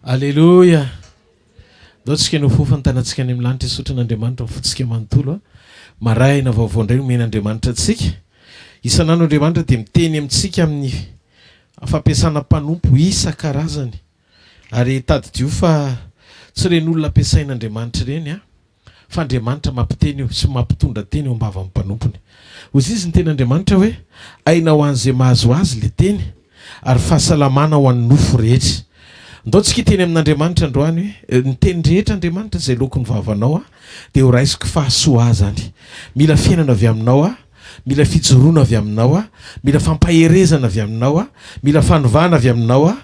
Alléluia. Dao tsika no fofantanantsika any amin'ny lanitra isotran'Andriamanitra fotsika manontolo. Maraina vaovao indray omen'Andriamanitra antsika. Isan'andro Andriamanitra dia miteny amintsika amin'ny fampiasana mpanompo isan-karazany. Ary tadidio fa tsy reny olona ampiasain'Andriamanitra ireny a. Fa Andriamanitra mampiteny sy mampitondra teny eo ambava amin'ny mpanompony. Hozy izy ny ten'Andriamanitra hoe aina ho an'izay mahazo azy le teny ary fahasalamana ho an'ny nofo rehetra. Ndao tsika teny amin'Andriamanitra androany hoe ny teny rehetra Andriamanitra izay lokony vavanao a dia ho raisiko fahasoazany. Mila fiainana avy aminao a, mila fijoroana avy aminao a, mila fampaherezana avy aminao a, mila fanovana avy aminao a,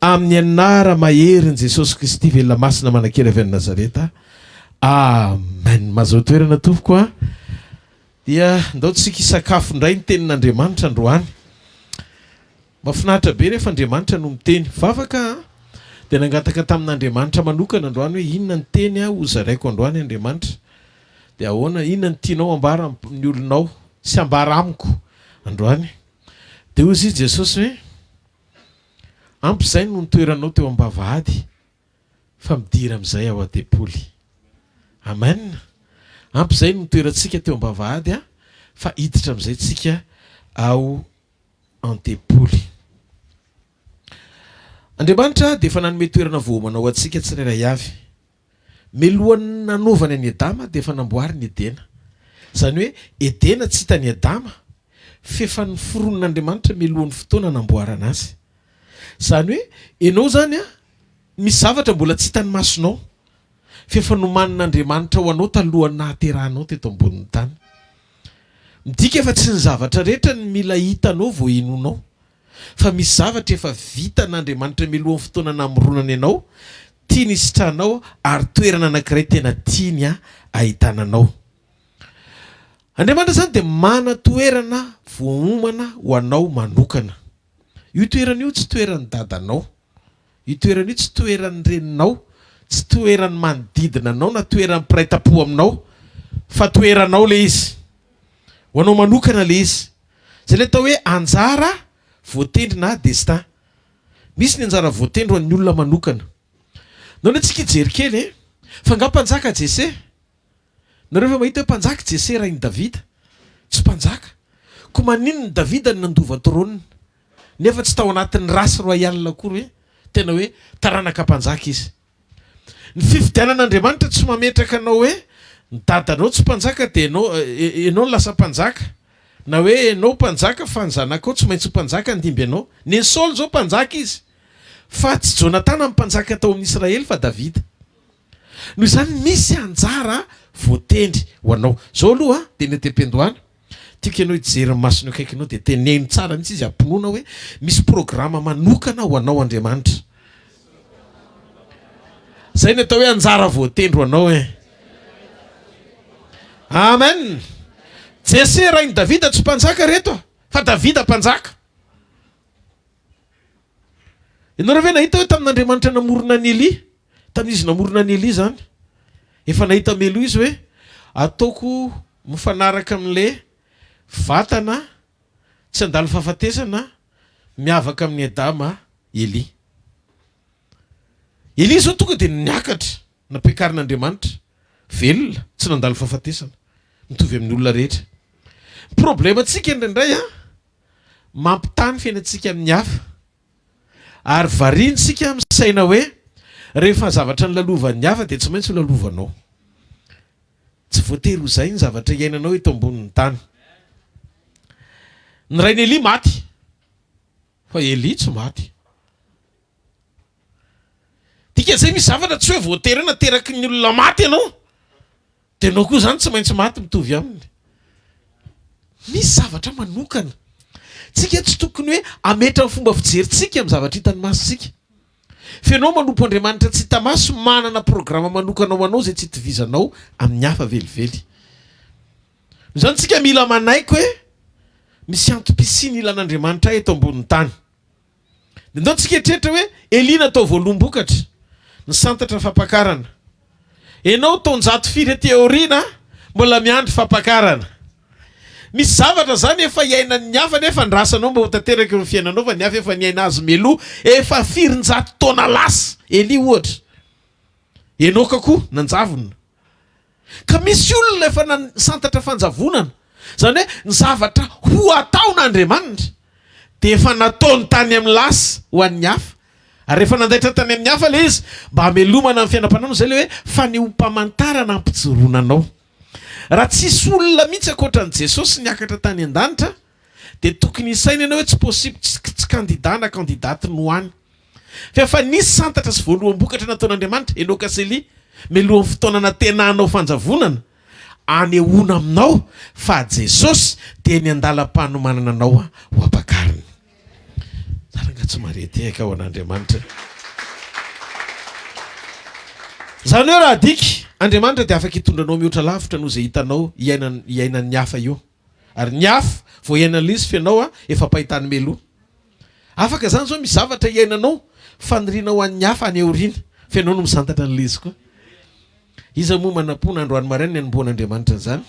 amin'ny anara maherin' Jesosy Kristy velona masina manakely avy any Nazareta. Amen. Mazao toerana tompoko a. Dia ndao tsika hisakafo indray ny tenin'Andriamanitra androany. Mahafinaritra be rehefa Andriamanitra no miteny. Vavaka dia nangataka tamin'Andriamanitra manokana androany hoe inona ny teny ho zaraiko androany Andriamanitra. Dia ahoana inona ny tianao ambara ny olonao sy ambara amiko androany. Dia hozy izy Jesosy hoe ampy izay no nitoeranao teo ambavahady fa midira amin'izay ao an-depoly. Amen. Ampy izay no nitoerantsika teo ambavahady a fa hiditra amin'izay tsika ao an-depoly. Andriamanitra dia efa nanome toerana voamana ho antsika tsirairay avy. Melohan'ny nanaovany any Adama dia efa namboary ny Edena. Izany hoe Edena tsy hitany Adama fa efa noforon'Andriamanitra melohan'ny fotoana namboarana azy. Izany hoe ianao zany a misy zavatra mbola tsy hitany masonao fa efa nomanin'Andriamanitra ho anao talohany nahaterahanao teto ambonin'ny tany. Midika efa tsy ny zavatra rehetra ny mila hitanao vao henonao. Fa misy zavatra efa vitan'Andriamanitra melohan'ny fotoana namoronany ianao, tiany hisitranao ary toerana anankiray tena tiany ahitananao. Andriamanitra zany dia mana toerana voaomana ho anao manokana. Io toerana io tsy toeran'ny dadanao. Io toerana io tsy toeran'ny reninao, tsy toeran'ny manodidina anao na toeran'ny mpiray tam-po aminao, fa toeranao le izy. Ho anao manokana le izy. Izay le atao hoe anjara voatendry na destin. Misy ny anjara voatendry ho an'ny olona manokana. Naona tsika hijery kely fa nga mpanjaka Jesse. Nareo efa mahita hoe mpanjaka Jesse raha iny Davida? Tsy mpanjaka. Ko maninona Davida ny nandova trônina? Nefa tsy tao anatin'ny rasy royale akory hoe tena hoe taranaka mpanjaka izy. Ny fifidianan'Andriamanitra tsy mametraka anao hoe ny dadanao tsy mpanjaka dia ianao lasa mpanjaka. Na hoe ianao mpanjaka fa ny zanakao tsy maintsy mpanjaka ndimby ianao. Ny Saul zao mpanjaka izy. Fa tsy Jonathan ny mpanjaka tao amin'ny Israely fa Davida. Noho izany misy anjara voatendry ho anao. Zao aloha dia ny tem-pendohana. Tiako ianao hijery ny masonao akaikinao dia teneno tsara mihitsy izy ampinoana hoe misy programa manokana ho anao Andriamanitra. Zay ny atao hoe anjara voatendry ho anao e. Amen. Jesse raha iny Davida tsy mpanjaka reto fa Davida mpanjaka. Ianareo ve nahita hoe tamin'Andriamanitra namorona ny Eli? Tamin'izy namorona ny Eli zany. Efa nahita melo izy hoe ataoko mifanaraka amin'le vatana tsy andalo fahafatesana miavaka amin'ny Adama Eli. Eli zao tonga dia niakatra nampiakarin'Andriamanitra velona tsy nandalo fahafatesana mitovy amin'ny olona rehetra. Problema antsika indraindray mampitany fiainantsika amin'ny hafa ary variantsika amin'ny saina hoe rehefa zavatra nilalovan'ny hafa dia tsy maintsy ho lalovanao. Tsy voatery ho izay ny zavatra iainanao eto ambonin'ny tany. Ny rain'i Eli maty fa Eli tsy maty. Dikan'izay misy zavatra tsy hoe voatery nateraky ny olona maty ianao dia ianao koa zany tsy maintsy maty mitovy aminy. Misy zavatra manokana. Tsika tsy tokony hoe ametra ny fomba fijerintsika amin'ny zavatra hitany masontsika. Fa ianao manompo Andriamanitra tsy hita maso manana programa manokana ho anao izay tsy hitovizanao amin'ny hafa velively. Izany tsika mila manaiky hoe misy antom-pisiany ilan'Andriamanitra eto ambonin'ny tany. Dia ndao tsika eritreretra hoe Eli natao voalombokatra ny santatra fampakarana. Ianao taonjato firy aty aoriana mbola miandry fampakarana. Misy zavatra zany efa iainan'ny hafa nefa ndrasanao mba ho tanteraka eo fiainanao fa ny hafa efa niaina azy meloa efa firin-jato taona lasa Eli ohatra enoka koa nanjavona ka misy olona efa santatra fanjavonana zany hoe ny zavatra ho ataon'Andriamanitra de efa nataony tany amin'ny lasa ho an'ny hafa ary rehefa nandaitra tany amin'ny hafa le izy mba hamelomana amin'ny fiainam-panano zay le hoe fa ny hompamantarana ampijoroananao raha tsisy olona mihitsy akoatran'i Jesosy niakatra tany an-danitra de tokony isaina ianao hoe tsy possible tsy candidat na candidaty no any fa nisy santatra sy voaloham-bokatra nataon'Andriamanitra enoka sely melohan'ny fotoana natenanao fanjavonana anehoana aminao fa Jesosy de ny andalam-panomanana anao ho ampakariny. Zaranga tsy marety eka ho an'Andriamanitra. Zany hoe raha adiky Andriamanitra de afaka hitondranao mihoatra lavitra noho zay hitanao iainan'ny hafa io. Ary ny hafa vao iainan'ilay izy fianao efa pahitany meloa. Afaka zany zao misy zavatra iainanao fanorinao an'ny hafa any aoriana fianao no misantatra an'ilay izy koa. Iza moa manam-pona androany maraina ny anomboan'Andriamanitra zany.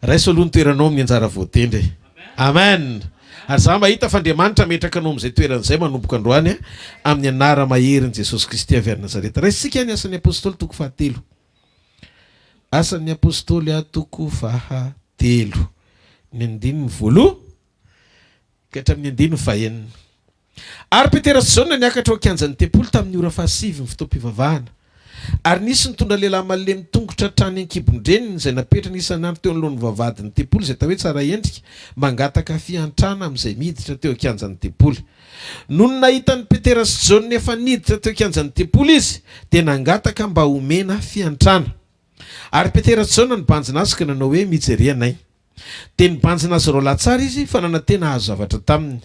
Raiso aloha ny toeranao amin'ny anjara voatendry. Amen. Ary za mahita fa Andriamanitra metraka anao amin'izay toeran'izay manomboka androany amin'ny anara maherin'i Jesosy Kristy avy any Nazareta. Raisitsika ny asan'ny apôstôly toko 7. Asan'ny apôstôly toko 7. Ny 9 ka hatramin'ny 9. Ary Petera sy Jaona niakatra ao an-kianjan'ny tempoly tamin'ny ora 7 ny fotoam-pivavahana. Ary nisy nitondra lehilahy malemy tongotra trany ankibondreniny izay napetrana isan'andro teo anoloan'ny vavahadin'ny tempoly izay tao hoe tsara endrika mangataka fiantrana amin'izay miditra teo an-kianjan'ny tempoly. Noho nahitan'ny Petera sy Jaona efa niditra teo an-kianjan'ny tempoly izy dia nangataka mba homena fiantrana. Ary Petera sy Jaona nibanjina azy ka nanao hoe mijery anay. Dia nibanjina azy roalahy tsara izy fa nanantena azo zavatra taminy.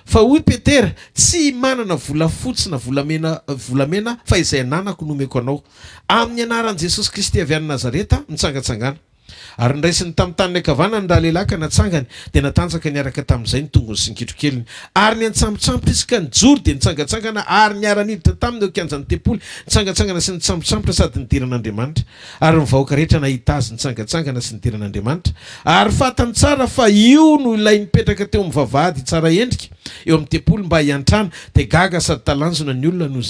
Fa hoy Petera, tsy manana volafotsy na volamena fa izay ananako nomeko anao. Amin'ny anaran'i Jesosy Kristy avy any Nazareta mitsangatsangana. Ary ndraisiny tamin'ny tany akavana ny lehilahy ka natsangany dia natanjaka niaraka tamin'izay ny tongony sy ny kitrokeliny. Ary ny antsambontsambotra izy ka nijoro dia nitsangatsangana ary niara-niditra taminy eo an-kianjan'ny tempoly nitsangatsangana sy nitsambontsambotra sady nidiran'Andriamanitra. Ary ny vahoaka rehetra nahita azy nitsangatsangana sy nidiran'Andriamanitra. Ary fatany tsara fa io no ilay nipetraka teo amin'ny vavahady tsara endrika eo amin'ny tempoly mba hiantrana dia gaga sady talanjona ny olona no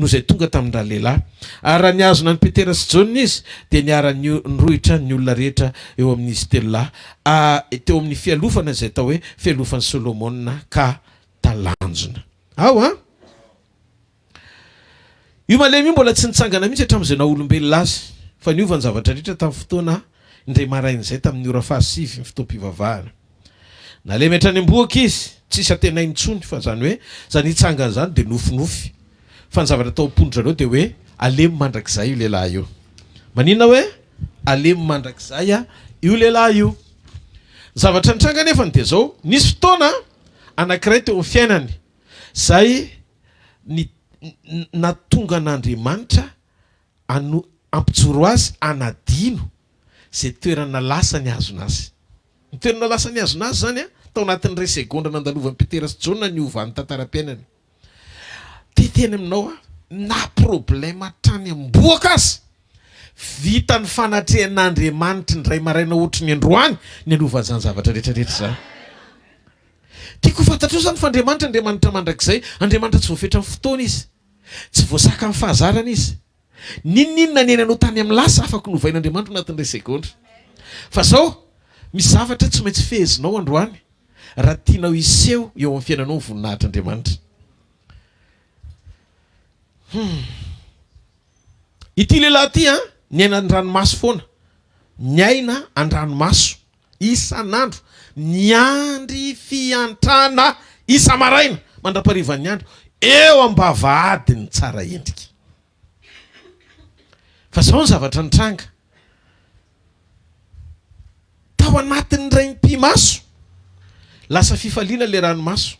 zay tonga tamin'ny raha lehilahy. Ary raha niazona ny Petera sy Jaona izy dia niara-nirohitra ny olona rehetra eo amin'izy telolah teo amin'ny fialofana izay tao hoe fialofan'ny Solomona ka talanjona. Io malemy io mbola tsy nitsangana mihitsy hatramin'izay naolombelona azy fa niova ny zavatra rehetra tamin'ny fotoana indray marain'izay tamin'ny ora 7 ny fotoam-pivavahana. Nalemy hatrany am-boaka izy tsisy atenainy intsony fa zany hoe zany hitsangana zany dia nofinofy fa ny zavatra tao am-pondrareo dia hoe alemy mandrakizay io lehilahy io. Manina hoe alemy mandrakizay io lehilahy io. Zavatra nitranga nefa dia zao nisy fotoana anankiray teo amin'ny fiainany zay natonga an'Andriamanitra ampijoro azy anadino zay toerana lasa ny azona azy. Ny toerana lasa ny azona azy zany tao anatin'ny ray segondra nandalovan'ny Petera sy Jaona ny ovan'ny tantaram-piainany. Teteny aminao na problema trany amboaka azy vita ny fanatrehan'Andriamanitra ny ray maraina ohatry ny androany ny anova zany zavatra rehetrarehetra zany. Tiako fantatra io zany fa Andriamanitra mandrakizay, Andriamanitra tsy voafetra amin'ny fotoana izy, tsy voasaka amin'ny fahazarana izy. Ninninona ny ainanao tany amin'ny lasa afaka novain'Andriamanitra anatin'ny ray segondra. Fa zao misy zavatra tsy maintsy fehezinao androany raha tianao iseho eo amin'ny fiainanao ny voninahitr'Andriamanitra. Ity lehilahy ity ny aina an-dranomaso foana, ny aina an-dranomaso isan'andro, ny andry fiantrana isa maraina mandraparivan'ny andro eo ambavahady ny tsara endrika. Fa zao ny zavatra nitranga tao anatin'ny ray mpimaso lasa fifaliana le ranomaso,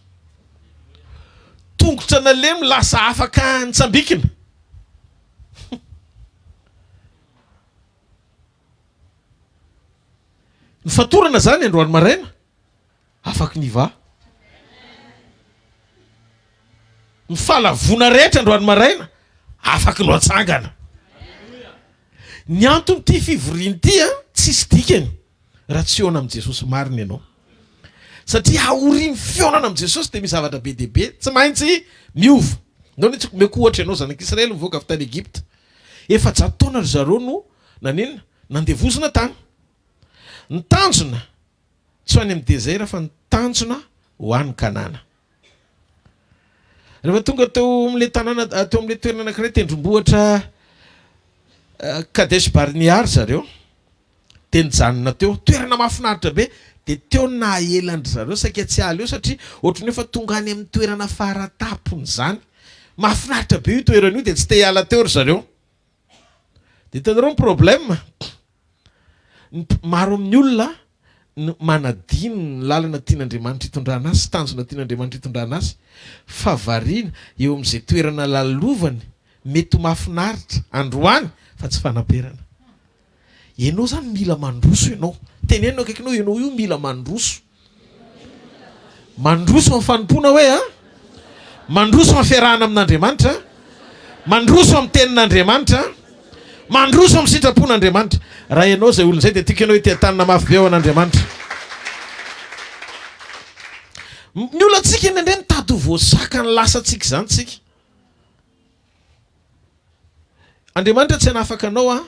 tongotra nalemy lasa afaka nitsambikina. Ny fatorana zany androany maraina afaka niva. Ny fahalavona rehetra androany maraina afaka loatsangana. Ny antony ty fivoriany ty tsisy dikany raha tsy onana amin'i Jesosy marina ianao. Satria aoriny fionana amin'i Jesosy dia misy zavatra be dia be tsy maintsy miova. ndao tsy meko ohatra ianao zanak'Israely mivoaka avy tany Egypta. Efa 100 taona ry zareo no nanenina nandevozona tany. Nitanjona tsy ho any amin'ny désert fa nitanjona ho any Kanana. Rehefa tonga teo amin'le tanàna teo amin'le toerana anankiray tendrombohitra Kadesh Barnea zareo. De nijanona teo toerana mahafinaritra be. De teo nahelandry zareo saika tsy ala eo satria ohatry ny efa tonga any amin'ny toerana faratapony zany. Mahafinaritra be io toerana io de tsy te hiala teo ry zareo. De hitanareo ny problème. Maro amin'ny olona manadino ny lalana tian'Andriamanitra hitondrana azy, tanjona tian'Andriamanitra hitondrana azy, fa variana eo amin'izay toerana lalovany mety ho mahafinaritra androany fa tsy fanaperana. Ianao zany mila mandroso ianao. Tenenino akaikinao ianao io mila mandroso. Mandroso amin'ny fanompona hoe a? Mandroso amin'ny fiarahana amin'Andriamanitra, mandroso amin'ny tenin'Andriamanitra, mandroso amin'ny sitrapon'Andriamanitra. Raha ianao zay olona zay de tiako ianao itetanana mafy be ao an'Andriamanitra. Ny olantsika indray mitady ho voasaka ny lasantsika zany tsika. Andriamanitra tsy hanafaka anao a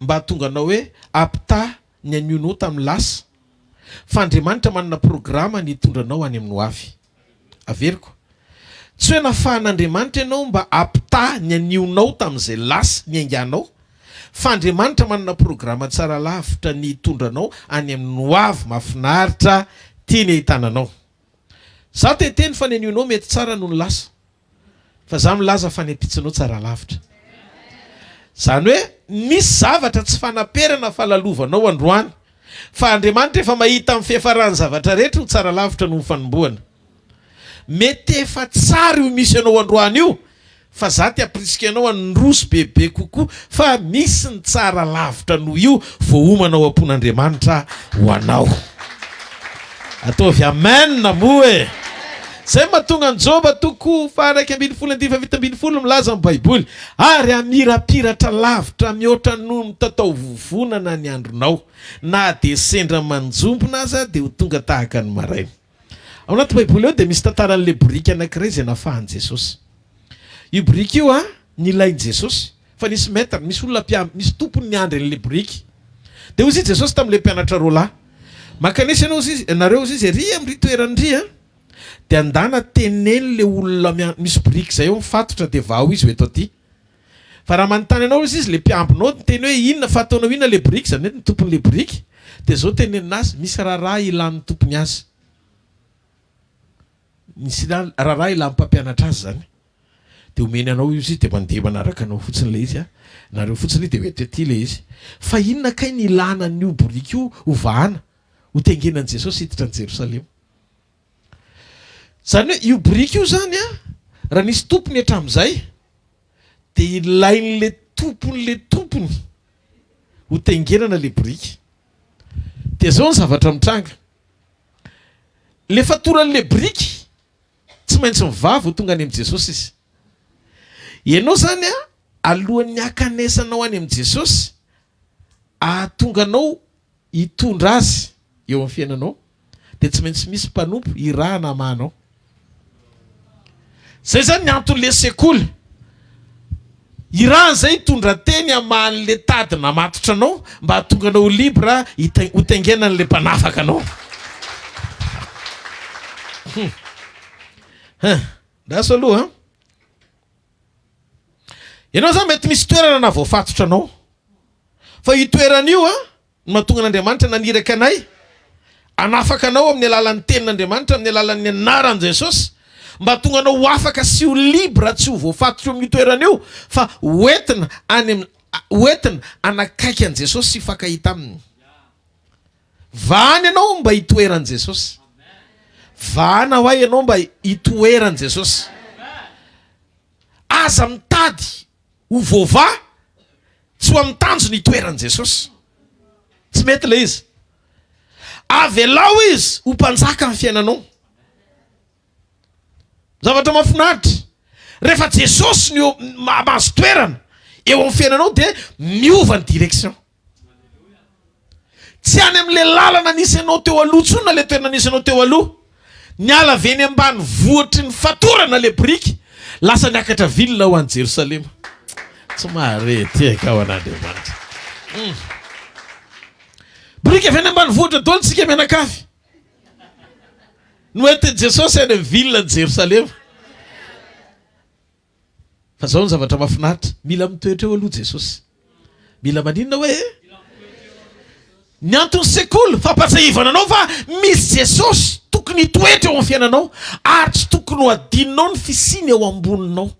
mba hatonga anao hoe apta ny anionao tamin'ny lasa. Fa Andriamanitra manana programa ny hitondra anao any amin'ny ho avy. Averiko. Tsy hoe nafahan'Andriamanitra ianao mba apta ny anionao tamin'izay lasa ny ainganao. Fa Andriamanitra manana programa tsara lavitra ny hitondra anao any amin'ny ho avy mahafinaritra tiany ahitananao. Za teteny fa ny anionao mety tsara noho ny lasa. Fa za milaza fa ny ampitsinao tsara lavitra. Zany hoe misy zavatra tsy fanaperana fahalalovanao androany. Fa Andriamanitra efa mahita amin'ny fiafarany zavatra rehetra ho tsara lavitra noho ny fanombohana. Mety efa tsara io misy anao androany io. Fa za ty aprisika anao androso bebe kokoa. Fa misy ny tsara lavitra noho io vao homanao ampon'Andriamanitra ho anao. Ataovy amen na moe. Zay mahatonga ny Joba toko 1:20 milaza amin'ny Baiboly. Ary amirapiratra lavitra mihoatra noho ny tatao vovonana ny andronao. Na de sendra manjombona aza de ho tonga tahaka ny maraina. Ao anaty Baiboly eo de misy tantaran'le boriky anankiray zay nafahan'i Jesosy. Io boriky io a nilain'i Jesosy. Fa nisy maître, misy olona misy tompony niandry an'le boriky. De hozy Jesosy tamin'le mpianatra roalahy. Makanesa ianao nareo izy ry amin'ny toerandry a. De andana tenen'le olona misy boriky zay eo mifatotra de vao izy eto aty. Fa raha manontany anao izy le mpiambinao teny hoe inona fataonao inona le boriky zany hoe ny tompon'le boriky. De zao teneninazy misy raharaha ilan'ny tompony azy. Misy raharaha ilan'ny mpampianatra azy zany. De omeny anao izy de mandeha manaraka anao fotsiny le izy a. Nareo fotsiny de eto aty le izy. Fa inona kay ny ilana n'io boriky io ho vahana ho tengenan'i Jesosy hiditra any Jerosalema. Zany hoe io boriky io zany a raha nisy tompony hatramin'izay de ilain'le tompony ho tengenana le boriky. De zao ny zavatra mitranga. Le fatoran'le boriky tsy maintsy mivavy ho tonga any amin'ny Jesosy izy. Ianao zany a alohan'ny akanesanao any amin'ny Jesosy ahatonganao hitondra azy eo amin'ny fiainanao de tsy maintsy misy mpanompo irahana amanao. Zay zany ny anton'le sekoly. Irahana zay hitondra teny aman'le tady namatotra anao mba hahatonga anao libra ho tengenan'le mpanafaka anao. Daso aloha. Ianao zany mety misy toerana na voafatotra anao. Fa io toerana io a mahatonga n'Andriamanitra naniraka anay. Anafaka anao amin'ny alalan'ny tenin'Andriamanitra, amin'ny alalan'ny anaran'i Jesosy. Mba tonga anao ho afaka sy ho libra tsy ho voafatotra amin'ny toerana io. Fa hoentina anakaiky an'i Jesosy sy fakahita aminy. Vahany ianao mba hitoeran'i Jesosy. Vahana ho ianao mba hitoeran'i Jesosy. Aza mitady ho voava tsy ho amin'ny tanjony hitoeran'i Jesosy. Tsy mety le izy. Avelao izy ho mpanjaka amin'ny fiainanao. Zavatra mahafinaritra. Rehefa Jesosy ny mahazo toerana eo amin'ny fiainanao de miova ny direction. Tsy any amin'le lalana nisy anao teo aloha tsona le toerana nisy anao teo aloha. Ny ala veny ambany vohitry ny fatorana le boriky. lasa niakatra vilona ho an'i Jerosalema. Tsy marety ka ho an'Andriamanitra. Borika avy any ambanivohitra daholo tsika mianakavy. Noentin'i Jesosy any amin'ny vilona ny Jerosalema. Fa zao ny zavatra mahafinaritra, mila mitoetra eo aloha Jesosy. Mila maninona hoe ny antony sekoly fampatsahivana anao fa misy Jesosy tokony hitoetra eo amin'ny fiainanao ary tsy tokony ho adininao ny fisiny eo amboninao.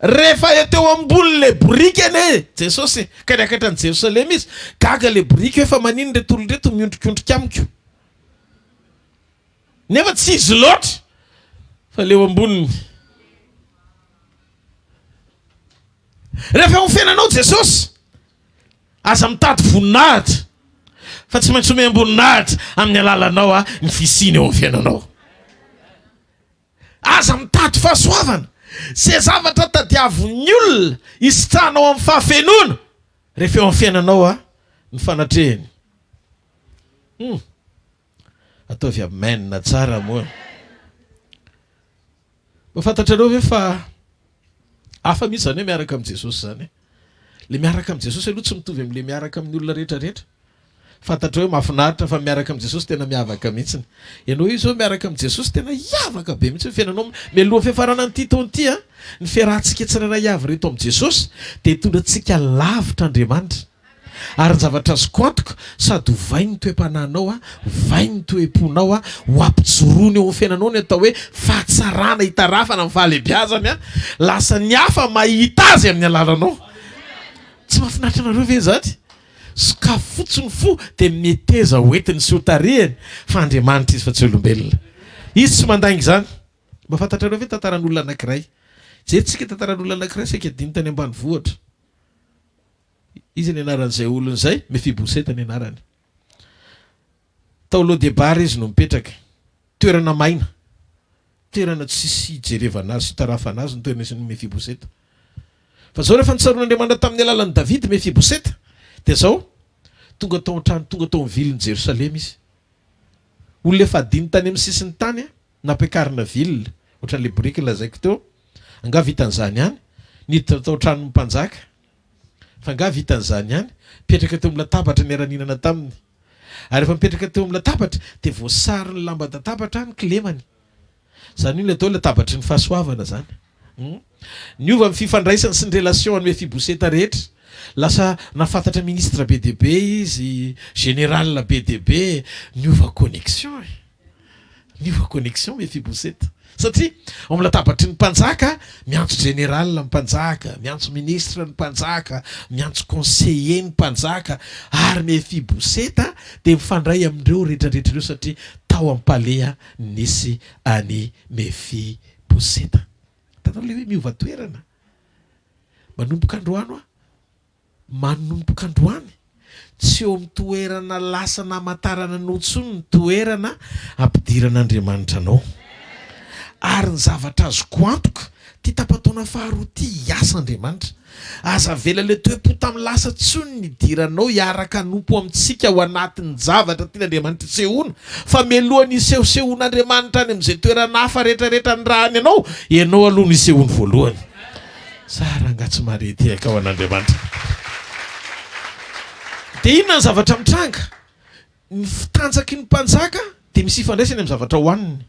Rehefa teo ambonin'le borika ane Jesosy ka niakatra ny Jerosalema izy, gaga le borika efa manino reto olona reto miondrikondrika amiko. Nefa tsy izy loatra fa leo amboniny. Rehefa eo amin'ny fiainanao Jesosy, aza mitady voninahitra fa tsy maintsy omena amboninahitra amin'ny alalanao ny fisiny eo amin'ny fiainanao. Aza mitady fahasoavana, zay zavatra tadiavon'ny olona isitranao amin'ny fahafenoana, rehefa eo amin'ny fiainanao ny fanatrehany. Ataovy amen tsara moa. Mafantatrareo ve fa hafa misy zany hoe miaraka amin'ny Jesosy zany. Le miaraka amin'ny Jesosy aloha tsy mitovy amin'le miaraka amin'ny olona rehetrarehetra. Fantatrao hoe mahafinaritra fa miaraka amin'ny Jesosy tena miavaka mihitsiny. Ianao io zao miaraka amin'ny Jesosy tena iavaka be mihitsy fiainanao. Mialoha fiafarana ny titony ity ny fiarahantsika tsirairay avy reto amin'ny Jesosy dia hitondra antsika lavitra Andriamanitra. Ary ny zavatra azoko antoka sady hovay ny toe-panahinao, hovay ny toe-ponao, ho ampijoroany eo amin'ny fiainanao ny atao hoe fahatsarana hitarafana amin'ny fahalebiazany, lasa ny hafa mahita azy amin'ny alalanao. Tsy mahafinaritra anareo ve zany? Sakafo fotsiny fo dia meteza hoentiny sy hotarihany fa Andriamanitra izy fa tsy olombelona. Izy tsy mandangy zany. Mba fantatrareo ve tantaran'olona anankiray? Jerentsika tantaran'olona anankiray saika dimy tany ambanivohitra. Izy ny anaran'izay olona izay, Mefiboseta ny anarany. Tao Lodebara izy no mipetraka. Toerana maina. Toerana tsisy jerevana azy, sy tarafana azy ny toerana izy ny Mefiboseta. Fa zao rehefa nitsaroan'Andriamanitra tamin'ny alalan'ny David Mefiboseta, dia zao tonga tao an-trano, tonga tao amin'ny viliny Jerosalema izy. Olona efa adiny tany amin'ny sisiny tany, nampiakarina vilona, ohatran'le borika lazaiko teo, anga vitan'izany ihany, niditra tao an-tranon'ny mpanjaka. Fa nga vitan'izany ihany, mipetraka teo amin'ny latabatra ny araninana taminy. Ary rehefa mipetraka teo amin'ny latabatra dia voasary ny lamba-databatra ny kilemany. Zany io le atao latabatry ny fahasoavana zany. Niova amin'ny fifandraisany sy ny relation ny Mefiboseta rehetra. Lasa nafantatra ministre be dia be izy, général be dia be, niova connexion. Niova connexion Mefiboseta. Satria ao amin'ny latabatry ny mpanjaka miantso général ny mpanjaka, miantso ministre ny mpanjaka, miantso conseiller ny mpanjaka, ary Mefiboseta dia mifandray amindreo rehetrarehetra ireo satria tao amin'ny palais nisy any Mefiboseta. Tanao le hoe miova toerana. Manomboka androano manomboka androany. Tsy eo amin'ny toerana lasa namantarana notsony ny toerana ampidiran'Andriamanitra anao. Ary ny zavatra azoko antoka ty tapataona faharoa ty hiasa Andriamanitra. Aza vela le toe-po tamin'ny lasa tsony ny diranao hiaraka hanompo amintsika ao anatin'ny zavatra tian'Andriamanitra sehoana. Fa mialohan'ny sehoan'Andriamanitra any amin'izay toerana hafa rehetrarehetra ny rahany ianao aloha ny sehoany voalohany. Sara angatsy marety eka ao an'Andriamanitra. Dia inona ny zavatra mitranga? Ny fitanjaky ny mpanjaka dia misy ifandraisany amin'ny zavatra hohaniny.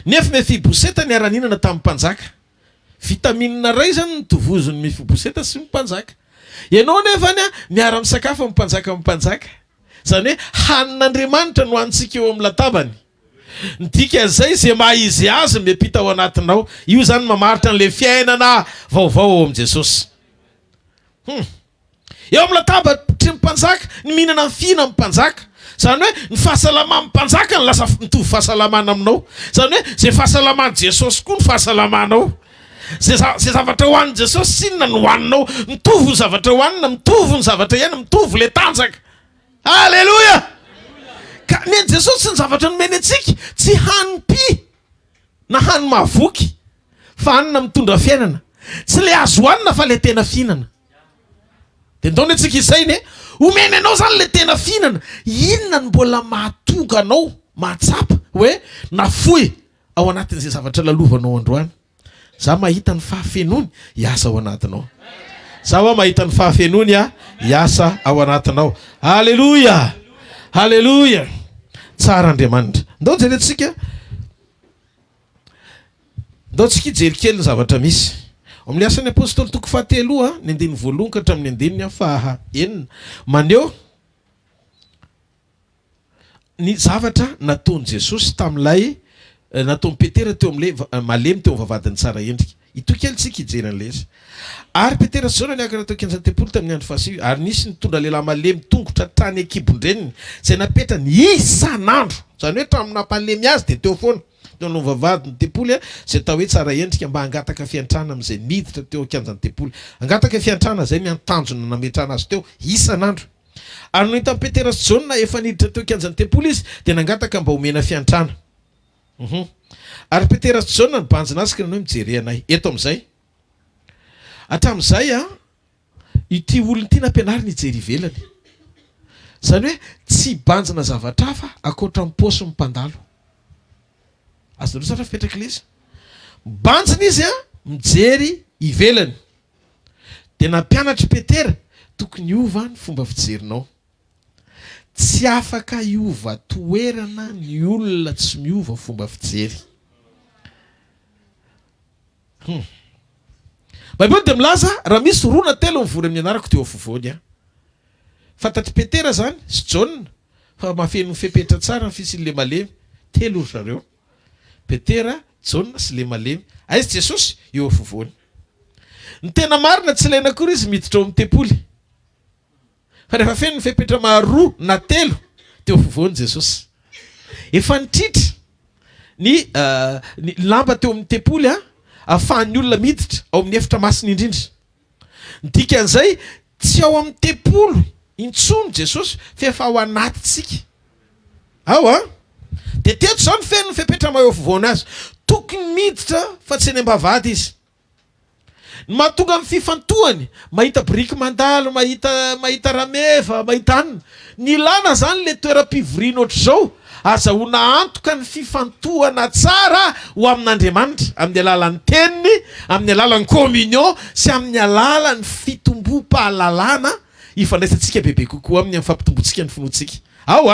Nefa Mefiboseta ny araninana tamin'ny mpanjaka. Vitaminina ray zany ny tovozon'ny Mefiboseta sy ny mpanjaka. Ianao nefany miara-misakafo amin'ny mpanjaka. Zany hoe hanin'Andriamanitra no hantsika eo amin'ny latabany. Ny dikan'izay izay maha izy azy miampita ao anatinao. Io zany mamaritra an'ilay fiainana vaovao ao amin'i Jesosy. Eo amin'ny latabatry ny mpanjaka, ny mihinana ny fihina amin'ny mpanjaka. Zany hoe ny fahasalaman'ny mpanjaka ny lasa mitovy fahasalamana aminao. Zany hoe zay fahasalaman'i Jesosy koa ny fahasalamanao. Zay zavatra hohanin'i Jesosy sinona no hohaninao. Mitovy ny zavatra hohanina, mitovy ny zavatra iaina, mitovy le tanjaka. Alleluia! Ka ny Jesosy sy ny zavatra nomeny antsika tsy hanim-py na hany mahavoky fa hanina mitondra fiainana. Tsy le azo hohanina fa le tena fihinana. Dia ndao ny antsika izay ne omeny anao zany le tena fihinana. Inona ny mbola mahatonga anao mahatsapa hoe nafoy ao anatin'izay zavatra lalovanao androany. Za mahita ny fahafenony hiasa ao anatinao. Za mahita ny fahafenony hiasa ao anatinao. Haleluya. Haleluya. Tsara Andriamanitra. Ndao jerentsika. Ndao tsika jery kely ny zavatra misy. Amin'ny asan'ny apôstôly toko fahatelo ny andiny voalohany ka hatramin'ny andininy faha enina. Maneho ny zavatra nataony Jesosy tamin'ilay nataony Petera teo amin'ilay malemy teo vavadiny tsara endrika. Ito kely tsika hijery an'ilay izy. Ary Petera sy Jona niakatra teo kianjan'ny tempoly tamin'ny andro fahasivy. Ary nisy nitondra lehilahy malemy tongotra tany akibondreniny izay napetrany isan'andro. Zany hoe tamina palemy azy dia teo foana. Teo no vavadiny tempoly izay tao hoe tsara endrika mba hangataka fiantrana amin'izay miditra teo kianjan'ny tempoly. Hangataka fiantrana izay ny antanjona nametrana azy teo isan'andro. Ary no hitan'ny Petera sy Jona efa niditra teo kianjan'ny tempoly izy dia nangataka mba homena fiantrana. Ary Petera sy Jona nibanjina azy ka nanao mijery anay. Eto amin'izay. Hatramin'izay ity olona ity nampianarina hijery ivelany. Zany hoe tsy banjina zavatra hafa ankoatra ny paosy ny mpandalo. Azo satra fipetraka izy. Banjina izy mijery ivelany. Dia nampianatra Petera tokony hiova ny fomba fijerinao. Tsy afaka hiova toerana ny olona tsy miova fomba fijery. Baiboly dia milaza raha misy roa na telo mivory amin'ny anarako teo afovoany. Fantatry Petera zany sy Jona fa mahafeno fepetra tsara ny fisian'le malemy. Telo ry zareo. Petera, Jona sy le malemy. Aizy Jesosy eo afovoany. Ny tena marina tsy ilaina akory izy miditra ao amin'ny tempoly. Fa rehefa feno ny fepetra maharoa na telo teo afovoany Jesosy. Efa nitritra ny lamba teo amin'ny tempoly ahafahan'ny olona miditra ao amin'ny efitra masina indrindra. Ny dikan'izay tsy ao amin'ny tempolo intsony Jesosy fa efa ao anatintsika. Ao dia teto zao ny feno ny fepetra maheo afovoany azy. Tokony miditra fa tsy eny ambavahady izy. Ny mahatonga amin'ny fifantohany, mahita biriky mandalo, mahita rameva, mahita anina. Ny ilana zany le toeram-pivoriana ohatr'izao azahoana antoka ny fifantohana tsara ho amin'Andriamanitra amin'ny alalan'ny teniny, amin'ny alalan'ny communion sy amin'ny alalan'ny fitombom-pahalalana ifandraisantsika bebe kokoa amin'ny fampitombotsika ny finoantsika. Ao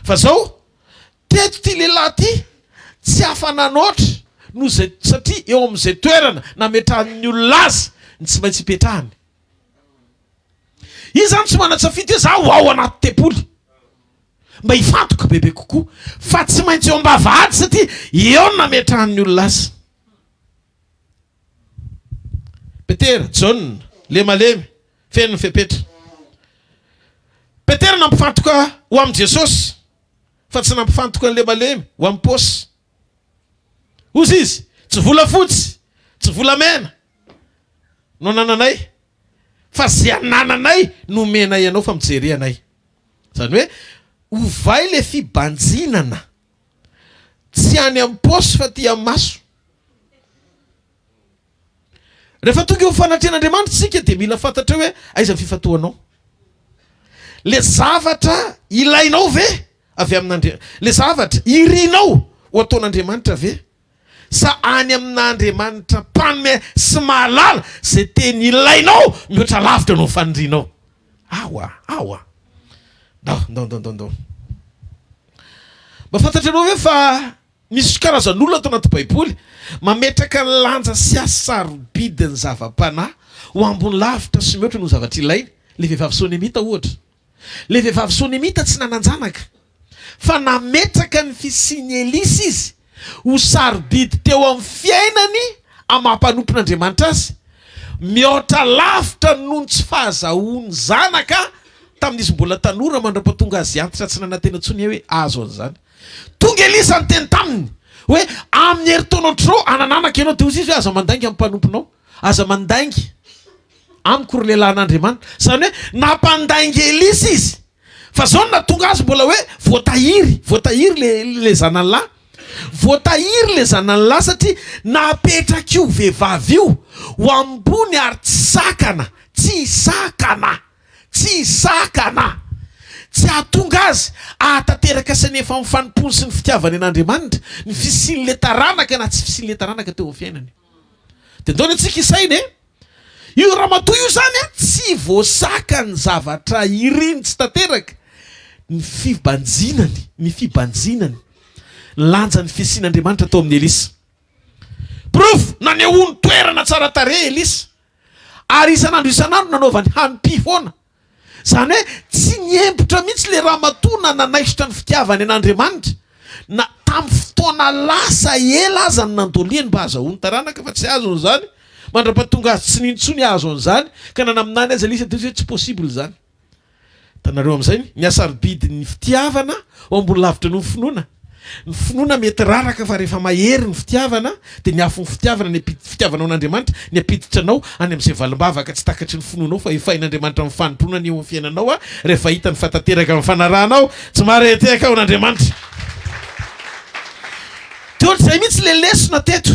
fa zao teto ty lehilahy ty tsy afananoatra no zay satria eo amin'izay toerana nametrahan'ny olona azy ny tsy maintsy hipetrahany. Izy zany tsy manatsafidy hoe zaho ao anaty tempoly mba hifantoka bebe kokoa fa tsy maintsy eo ambavahady satria eo no nametrahan'ny olona azy. Petera, Jona, le malemy, feno ny fepetra. Petera nampifantoka ho amin'ny Jesosy fa tsy nampifantoka an'le malemy ho amin'ny paosy. Ozy izy, tsy vola fotsy, tsy vola mena no nananay, fa zay anananay no menay anao fa mijery anay. Zany hoe ovay le fibanjinana tsy any amin'ny paosy fa ty amin'ny maso. Rehefa tonga eo fanatrehan'Andriamanitra tsika dia mila fantatra hoe aiza ny fifantohanao. Le zavatra ilainao ve avy amin'Andriamanitra, le zavatra irinao ho ataon'Andriamanitra ve sa any amin'Andriamanitra mpanome sy mahalala zay teny ilainao mihoatra lavitra no fanindrinao. Awa. Ndao. Mba fantatranao hoe fa misy karazan'olona atao anaty baiboly mametraka ny lanja sy asarobidiny zava-panahy ho ambony lavitra sy mihoatra no zavatra ilaina. Le vehivavy sonemita ohatra. Le vehivavy sonemita tsy nananjanaka fa nametraka ny fisiany Elisy izy ho sarobidy teo amin'ny fiainany amam-panompon'Andriamanitra azy. Mihoatra lavitra noho tsy fahazahoany zanaka tamin'izy mbola tanora mandra-pahatonga azy antitra tsy nanantena ntsony hoe azo an'izany. Tonga Elisy nyteny taminy hoe amin'ny heritaona ohatr'izao anananaka ianao dia ozy izy hoe aza mandaingy amin'ny mpanomponao, aza mandaingy amiko ry lehilahin'Andriamanitra. Zany hoe nampandaingy Elisy izy fa zao natonga azy mbola hoe voatahiry le zanan'lahy. Voatahiry le zanan'lahy satria napetraka io vehivavy io ho ambony ary tsy sakana. tsy ahatonga azy ahatateraka sanefa mifanimpony sy ny fitiavany an'Andriamanitra ny fisiany le taranaka na tsy fisiany le taranaka teo amin'ny fiainany. De ndony antsika isainy io ramatoa io zany tsy voasaka ny zavatra iriny tsy tanteraka ny fibanjinany lanja ny fisian'Andriamanitra tao amin'ny Elisa. Proof nanehoany toerana tsara tare Elisa ary isan'andro nanaovany Ampy foana. Zany hoe tsy niempotra mihitsy le ramatoa nanaisotra ny fitiavany an'Andriamanitra na tamin'ny fotoana lasa ela aza ny nandoliany mba azahoany taranaka fa tsy azony zany mandra-pahatonga azy tsy nintsony azony zany ka nanaminany azy Elisa de hoe tsy possible zany. Tanareo amin'izay ny asarobidy ny fitiavana ao ambony lavitra noho ny finoana. Ny finoana mety raraka fa rehefa mahery ny fitiavana de ny afo ny fitiavana ny fitiavanao n'Andriamanitra ny apiditra anao any amin'izay valimbavaka tsy takatry ny finoanao fa efain'Andriamanitra amin'ny fanotronany eo amin'ny fiainanao rehefa hita ny fatateraka amin'ny fanaranao tsy mareteka ao n'Andriamanitra. Te ohatr'izay mihitsy le lesona teto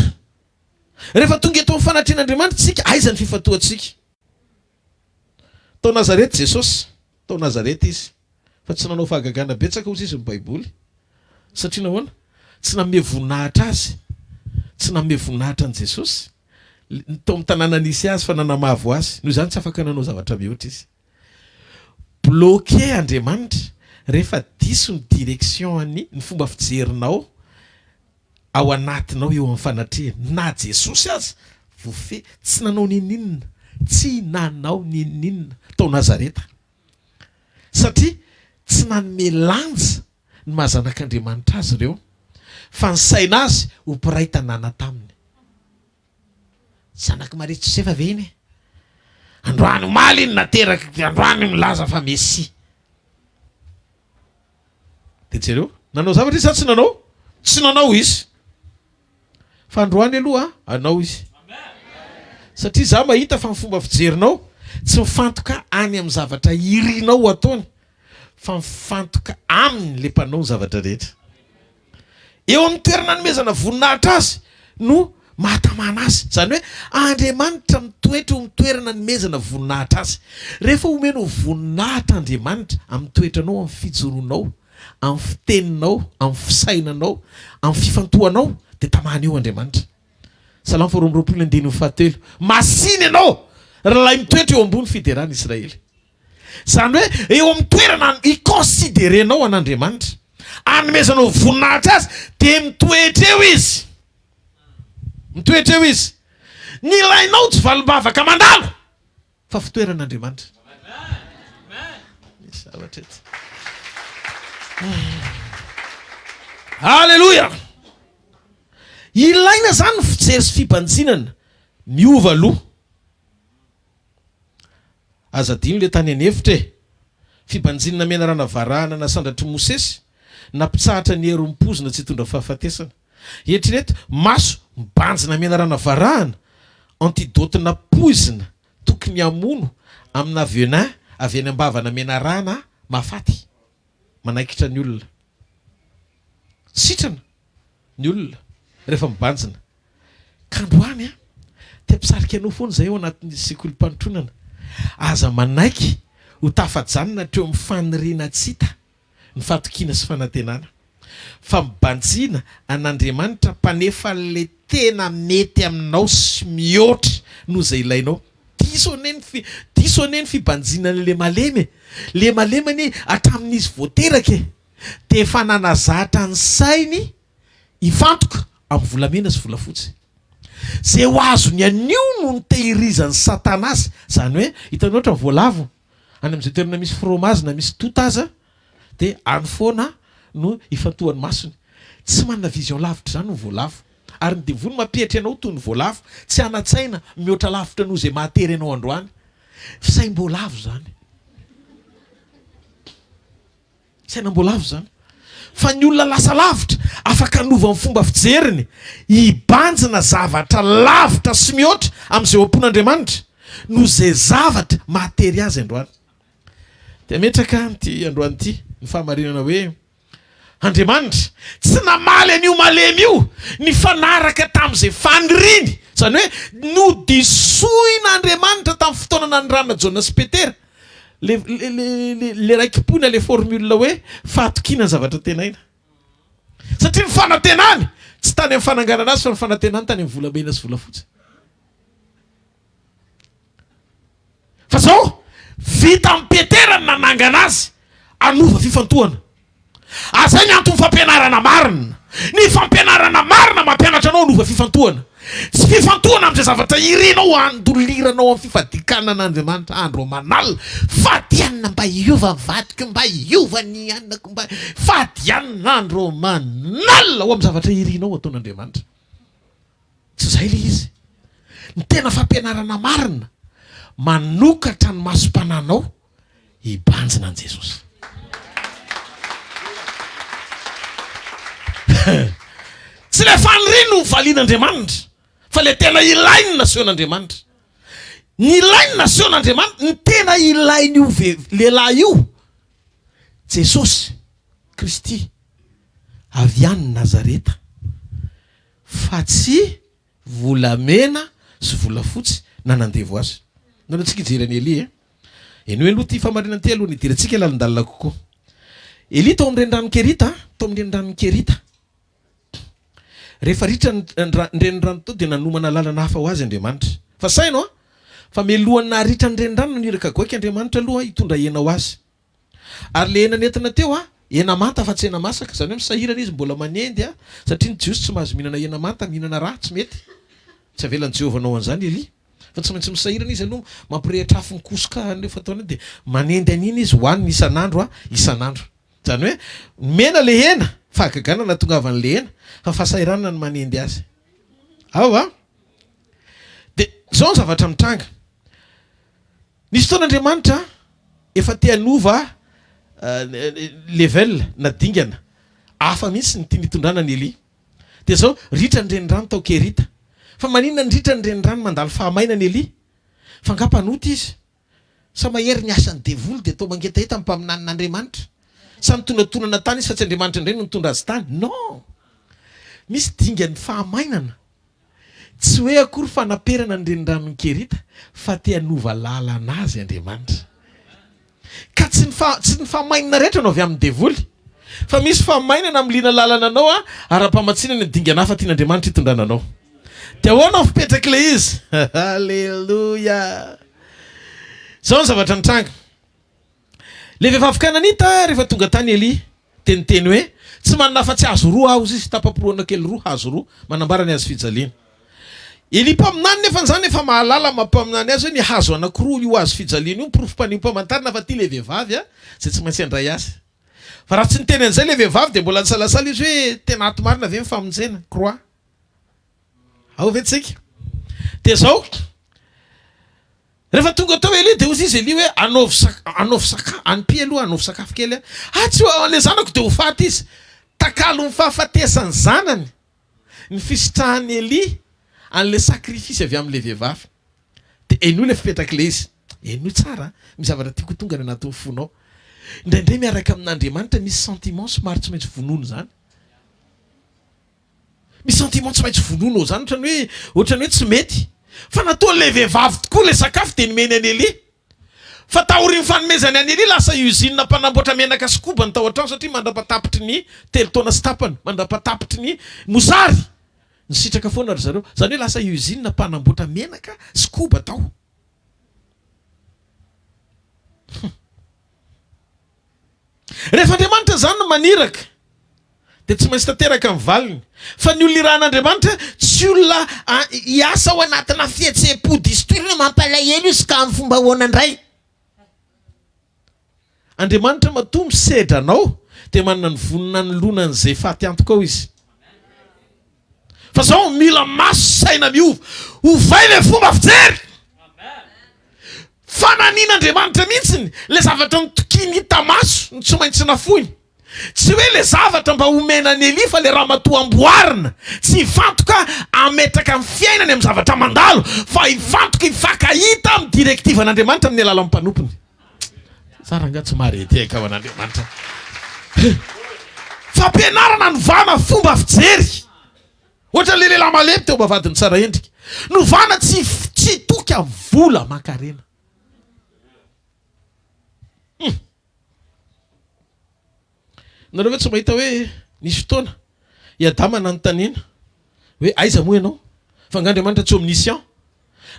rehefa tonga eto amin'ny fanatrehan'Andriamanitra tsika aiza ny fifatoatsika. Tao Nazareta Jesosy, tao Nazareta izy fa tsy nanao fahagagana betsaka ozy izy ny Baiboly. Satria nahoana tsy nanome voninahitra azy, tsy nanome voninahitra an' Jesosy tao amin'ny tanàna nisy azy fa nanamavo azy noho izany tsy afaka nanao zavatra mihoatra izy. Bloqué Andriamanitra rehefa diso ny direction-ny ny fomba fijerinao ao anatinao eo amin'ny fanatrehana na Jesosy azy vofe tsy nanao nininina, tsy nanao nininina tao Nazareta satria tsy nanome lanja ny mahazanak'Andriamanitra azy ireo fa ny saina azy ho mpiray tanàna taminy. Zanaky Maria Josefa ve iny androany omaly iny nateraka androany milaza fa Mesia. De jereo nanao zavatra izy sa tsy nanao? Tsy nanao izy fa androany aloha anao izy. Satria za mahita fa ny fomba fijerinao tsy mifantoka any amin'ny zavatra irinao ataony fa mifantoka aminy le mpanao ny zavatra rehetra. Eo amin'ny toerana nomezana voninahitra azy no mahatamana azy. Zany hoe Andriamanitra mitoetra amin'ny toerana nomezana voninahitra azy. Rehefa omenao voninahitra Andriamanitra amin'ny toetranao, amin'ny fijoroanao, amin'ny fiteninao, amin'ny fisainanao, amin'ny fifantohanao de tamana eo Andriamanitra. Salamo 4:27 masiny ianao raha mitoetra eo ambony fiderana Israely. Zany hoe eo amin'ny toerana iconsiderenao an'Andriamanitra anomezanao voninahitra azy de mitoetra eo izy. Mitoetra eo izy. Ny ilainao tsy valimbavaka mandalo fa fitoeran'Andriamanitra. Halleluja. Ilaina zany ny fijery sy fibanjinana miova aloha. Aza dino le tany anevitra fibanjinana menarana varahana na sandratry Mosesy na pitsahatra ny herom-pozina tsy hitondra fahafatesana. Eritrereto maso mibanjina menarana varahana antidotina poizina tokony hamono amina venin avy any ambavana menarana mahafaty manaikitra ny olona. Sitrana ny olona rehefa mibanjina. Kandroany te mpisarika anao foana zay ao anatin'ny sekoly mpanotronana. Aza manaiky ho tafajanona treo amin'ny faniriana tsita ny fatokina sy fanantenana. Fa mibanjina an'Andriamanitra mpanefa le tena mety aminao sy mihoatra noho izay ilainao. Diso ane ny fibanjinan'le malemy. Le malemany hatramin'izy voateraka de efa nanazatra ny sainy ifantoka amin'ny volamena sy volafotsy. Zay ho azony anio no ny tehirizan'ny Satanas. Zany hoe hitanao ohatra voalavo any amin'izay toerana misy fromage na misy tota aza de any foana no ifantohan'ny masony. Tsy manana vision lavitra zany ny voalavo. Ary ny devony mampihatra anao toy ny voalavo tsy anatsaina mihoatra lavitra noho izay mahatery anao androany. Saim-boalavo zany. Sainam-boalavo zany. Fa ny olona lasa lavitra afaka hanova amin'ny fomba fijeriny hibanjina zavatra lavitra sy mihoatra amin'izay oampon'Andriamanitra noho izay zavatra mahatery azy androany. De metraka ty androany ty ny fahamarinana hoe Andriamanitra tsy namaly an'io malemy io ny fanaraka tamin'izay faniriny. Zany hoe nodisoin'Andriamanitra tamin'ny fotoana nanirana Jona sy Petera le raiki-pona le formule hoe fahatokina ny zavatra tenaina satria ny fanantenany tsy tany amin'ny fananganana azy fa ny fanantenany tany amin'ny volamena sy volafotsy fa zao vita mipetera ny nanangana azy anova fifantohana azay ny antony fampianarana marina ny fampianarana marina mampianatra anao anova fifantohana tsy fifantohana amin'izay zavatra irinao andoliranao amin'ny fifadikanan'Andriamanitra andro manal fadianina mba hiova vadiko mba hiova ny anako mba fadianina andro manal ao amin'ny zavatra irinao ataon'Andriamanitra tsy zay le izy ny tena fampianarana marina manokatra ny masom-pananao hibanjina an' Jesosy tsy le fanirino ny valian'Andriamanitra fa le tena ilainy nasehoan'Andriamanitra ny ilainy nasehoan'Andriamanitra ny tena ilainy io lehilahy io Jesosy Kristy avy any Nazareta fa tsy volamena sy volafotsy na nandevo azy nana antsika ijery any Eli eny hoe aloha ty famarinana ty aloha nidirantsika lalandalina kokoa Eli tao amin'ny renirano-kerita tao amin'ny renirano-kerita rehefa ritra nyrenirano tao dia nanomana lalana hafa ho azy Andriamanitra fa sainao fa melohany naharitra ny renirano niraka goiky Andriamanitra aloha hitondra hena ho azy ary le hena nentina teo hena manta fa tsy hena masaka zany hoe misahirana izy mbola manendy satria ny Jiosy tsy mahazo mihinana hena manta mihinana raha tsy mety tsy avelan'i Jehovah anao an'izany Eli fa tsy maintsy misahirana izy aloha mampirehitra afo mikosoka nefa ataony dia manendy an'iny izy hoaniny isan'andro isan'andro zany hoe mena le hena fahagagana na tonga avan'le hena fa fahasahiranana ny manendy azy ao dia zao ny zavatra mitranga nisy fotoan'Andriamanitra efa te hanova level na dingana hafa mihitsy ny tia nitondrana ny Eli dia zao ritra ny renirano tao kerita fa maninona ny ritra ny renirano mandalo fahamainana Eli fa angapanoty izy sa mahery ny asany devoly dia atao mangetaheta amin'ny mpaminanin'Andriamanitra sa nitondratonana tany izy fa tsy Andriamanitra indray no nitondra azy tany non misy dingany fahamainana tsy hoe akory fanaperana ny renirano kerita fa te hanova lalana azy Andriamanitra ka tsy ny fahamainana rehetra anao avy amin'ny devoly fa misy fahamainana amin'ny lina lalana anao ara-pamatsinana ny dingana hafa tian'Andriamanitra hitondrana anao dia ahoana fipetraka le izy halleloia zao ny zavatra nitranga le vehivavy Kananita rehefa tonga tany Eli teniteny hoe tsy manana fa tsy azo roa aho izy tapaporoana kely roa hazo roa manambara ny azy fijaliana Eli mpaminany nefa zany efa mahalala mampaminany azy hoe ny hazo anankiroa io azo fijaliana io mporofom-pamantarina fa ty le vehivavy zay tsy maintsy andray azy fa raha tsy niteny an'izay le vehivavy dia mbola nisalasala izy hoe tena ato marina ve mifamonjena croix ao ve tsika dia zao rehefa tonga tao Eli dia ozy izy Eli hoe anaovy sakafo Ampy aloha anaovy sakafo kely tsy le zanako dia ho faty izy takalo ny fahafatesany zanany ny fisitrahany Eli an'le sakrifisy avy amin'le vehivavy dia eno le fipetraka le izy eno tsara misy zavatra tiako tonga ny anatin'ny fonao indraindray miaraka amin'Andriamanitra misy sentiment somary tsy maintsy vonono zany misy sentiment tsy maintsy vonono zany ohatrany hoe tsy mety fa nataon'le vehivavy tokoa le sakafo dia nimeny any Eli fa taoriny fanomezany any Eli lasa usine mpanamboatra menaka sy koba ny tao an-trano satria mandrapatapitry ny telo taona sy tapany mandrapatapitry ny mosary ny sitraka foana ry zareo zany hoe lasa usine mpanamboatra menaka sy koba tao rehefa Andriamanitra zany no maniraka dia tsy maintsy tanteraka amin'ny valiny fa ny olona irahan'Andriamanitra tsy olona hiasa ao anatina fihetseham-po distoirina mampalahelo izy ka amin'ny fomba ahoana indray Andriamanitra matoa misedra anao dia manana ny vonona ny lonan'izay faty antoka ao izy fa zao mila maso saina miova ovay le fomba fijery fananian'Andriamanitra mihitsiny le zavatra nitokiny hita maso ny tsy maintsy nafoiny tsy hoe le zavatra mba homenany Eli fa le raha matoa amboarina tsy hifantoka ametraka amin'ny fiainany amin'ny zavatra mandalo fa hifantoka hifakahita amin'ny direktivan'Andriamanitra amin'ny alala amin'ny mpanompony tsara nga tsy mahareteka ao an'Andriamanitra fampianarana novana fomba fijery ohatra le lehilahy malemy teo ambavadiny tsara endrika novana tsy toky amin'ny vola mankarena nareo hoe tsy mahita hoe nisy fotoana Adama nanontaniana hoe aiza moa ianao fa ng'Andriamanitra tsy omniscient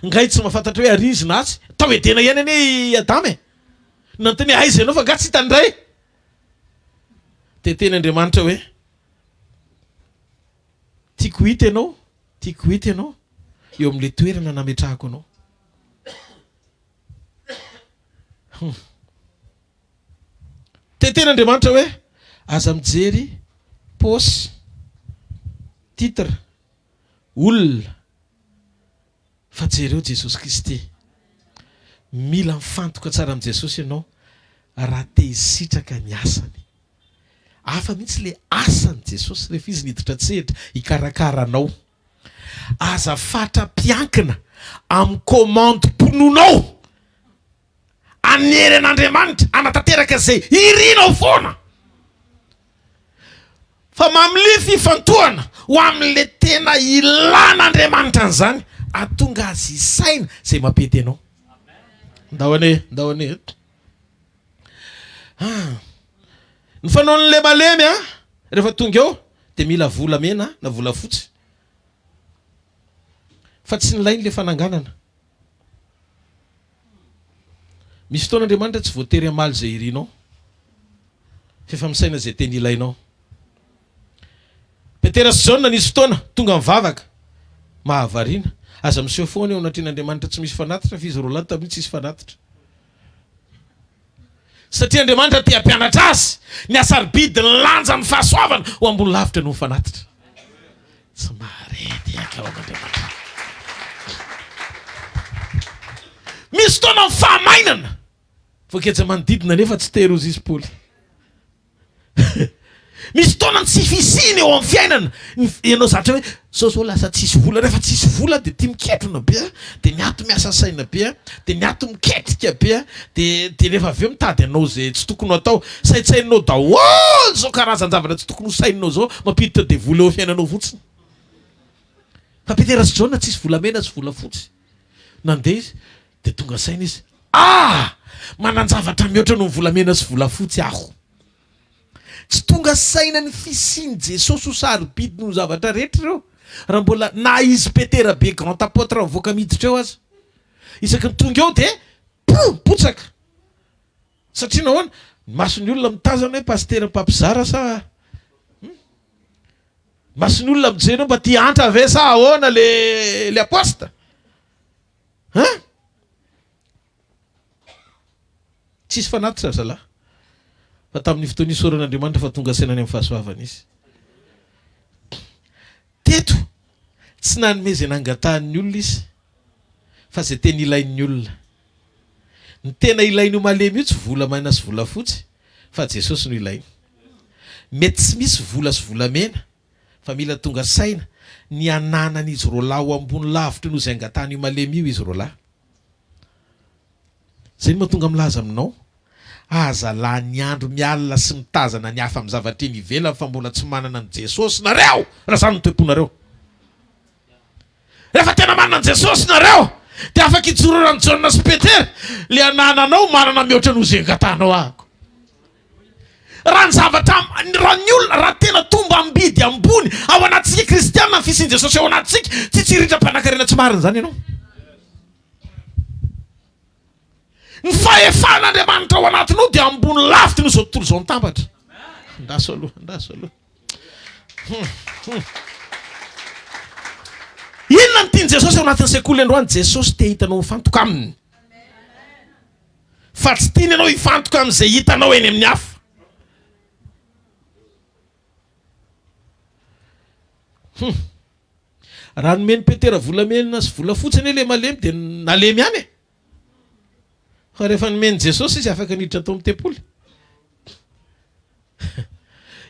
ngai tsy mahafantatra hoe arinzy na atsy tao edena ihany anie Adama nanontany aiza ianao fa nga tsy hitany indray teteny Andriamanitra hoe tiako hita ianao eo amin'le toerana nametrahako anao. Teteny Andriamanitra hoe aza mijery posy titre olona fa jereo Jesosy Kristy. Mila mifantoka tsara amin'ny Jesosy ianao raha te hisitraka ny asany. Hafa mihitsy le asany Jesosy rehefa izy niditra tsehatra hikarakara anao. Aza fatra mpiankina amin'ny komandom-pononao aneren'Andriamanitra anatanteraka izay irinao foana. Fa mamily fifantohana ho amin'le tena ilan'Andriamanitra an'izany atonga azy isaina izay mampety anao. Ndao ane. Ny fanaon'le malemy rehefa tonga eo dia mila volamena na volafotsy. Fa tsy nilainy le fananganana. Misy fotoana Andriamanitra tsy voatery hamaly izay irinao. Fefa misaina izay teny ilainao. Petera sy Jaona nisy fotoana tonga mivavaka mahavariana. Aza miseho foana eo anatrehan'Andriamanitra tsy misy fanatitra fa izy roa lahy tamin'ny tsy misy fanatitra. Satria Andriamanitra te hampianatra azy ny asarobidy ny lanja ny fahasoavana ho ambony lavitra no fanatitra. Tsy marety akao Andriamanitra. Misy fotoana mifahamainana voakeja manodidina nefa tsy terozy izy Paoly. Misy fotoana tsy fisiny eo amin'ny fiainana. Ianao zatra hoe zao lasa tsisy vola. Rehefa tsisy vola dia tia miketrona be dia miato miasa saina be dia miato miketrika be dia rehefa avy eo mitady anao zay tsy tokony ho atao. Saintsainao daholo zao karazan-javatra tsy tokony ho saininao zao mampiditra dia vola eo fiainanao fotsiny. Fa Petera sy Jaona tsisy volamena sy volafotsy. Nandeha izy dia tonga saina izy. Manan-javatra mihoatra no volamena sy volafotsy aho. Tsy tonga saina ny fisiny Jesosy ho sarobidy no zavatra rehetra ireo. Raha mbola na izy Petera be grand apôtre mivoaka miditra eo aza. Isaky ny tonga eo dia potsaka. Satria nahoana mason'ny olona mitazana hoe pastera mpampizara sa mason'ny olona mijery mba tia antra ve sa ahoana le aposta. Tsisy fanatitra zalahy. Fa tamin'ny fotoana isaoran'Andriamanitra fa tonga saina any amin'ny fahasoavana izy. Teto tsy nanome izay nangatahany olona izy fa izay tena ilain'ny olona. Ny tena ilain'ny malemy io tsy volamena sy volafotsy fa Jesosy no ilainy. Mety tsy misy vola sy volamena fa mila tonga saina ny ananan'izy roa lahy ho ambony lavitra noho izay angatahany io malemy io izy roa lahy. Izay no mahatonga milaza aminao. Aza lahy ny andro mialina sy mitazana ny hafa amin'ny zavatra eny ivelany fa mbola tsy manana ny Jesosy nareo. Raha izany no toeponareo. Rehefa tena manana ny Jesosy nareo dia afaka hijororan'ny Jaona sy Petera. Le anananao manana mihoatra noho izay angatahanao ahako. Raha ny zavatra raha ny olona raha tena tomba ambidy ambony ao anatsika kristianina ny fisian'i Jesosy ao anatsika tsy tsiritra-panakarena tsy marina izany ianao. Ny fahefan'Andriamanitra ao anatinao dia ambony lavitra no izao tontolo izao nitambatra. Ndaso aloha. Inona ny tiany Jesosy ao anatin'ny sekoly androany? Jesosy te hitanao mifantoka aminy. Fa tsy tiany ianao hifantoka amin'izay hitanao eny amin'ny hafa. Raha nomeny Petera volamena sy volafotsy anie le malemy dia nalemy ihany. Fa rehefa nomeny Jesosy izy afaka niditra tao amin'ny tempoly.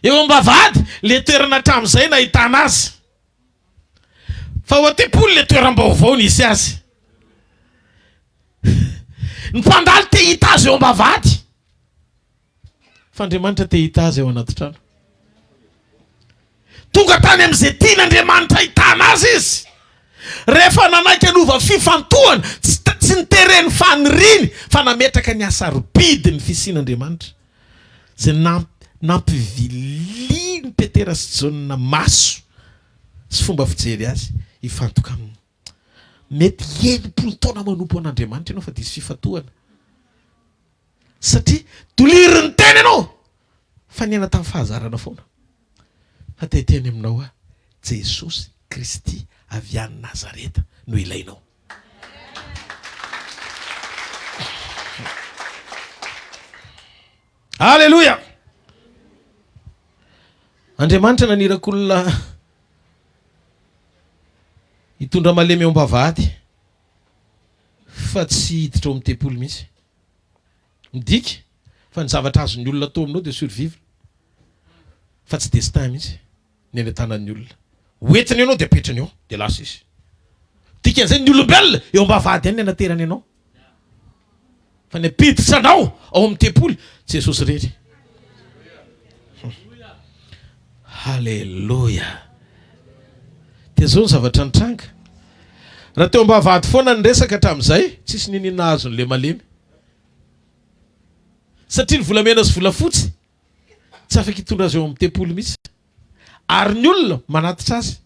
Eo ambavahady le toerana hatramin'izay nahitana azy. Fa ao an-tempoly le toeram-baovao nisy azy. Ny mpandaly te hita azy eo ambavahady. Fa Andriamanitra te hita azy ao anaty trano. Tonga tany amin'izay tian'Andriamanitra hitana azy izy. Rehefa nanaiky anova fifantohana tsy nitereny faniriny fa nametraka ny asarobidy ny fisian'Andriamanitra. Izay nampivili ny Petera sy Jaona maso sy fomba fijery azy ifantoka aminy. Mety 70 taona manompo an'Andriamanitra ianao fa diso fifatohana. Satria toliry ny teny ianao fa niaina tamin'ny fahazarana foana. Fa teny aminao a Jesosy Kristy avy any Nazareta no ilainao. Alléluia. Andriamanitra naniraka olona hitondra malemy eo ambavahady fa tsy hiditra ao amin'ny tempolo mihitsy. Midika fa ny zavatra azon'ny olona atao aminao dia survivre fa tsy destin mihitsy ny any an-tanan'ny olona. Hoentiny ianao dia apetrany eo dia lasa izy. Dikan'izay ny olombelona eo ambavahady any ny anaterany ianao. Fa ny apiditra anao ao amin'ny tempolo Jesosy rery. Halleluja. Dia zao ny zavatra nitranga. Raha teo ambavahady foana ny resaka hatramin'izay tsisy ninina azon'le malemy. Satria ny volamena sy volafotsy tsy afaka hitondra azy eo amin'ny tempolo mihitsy. Ary ny olona manatitra azy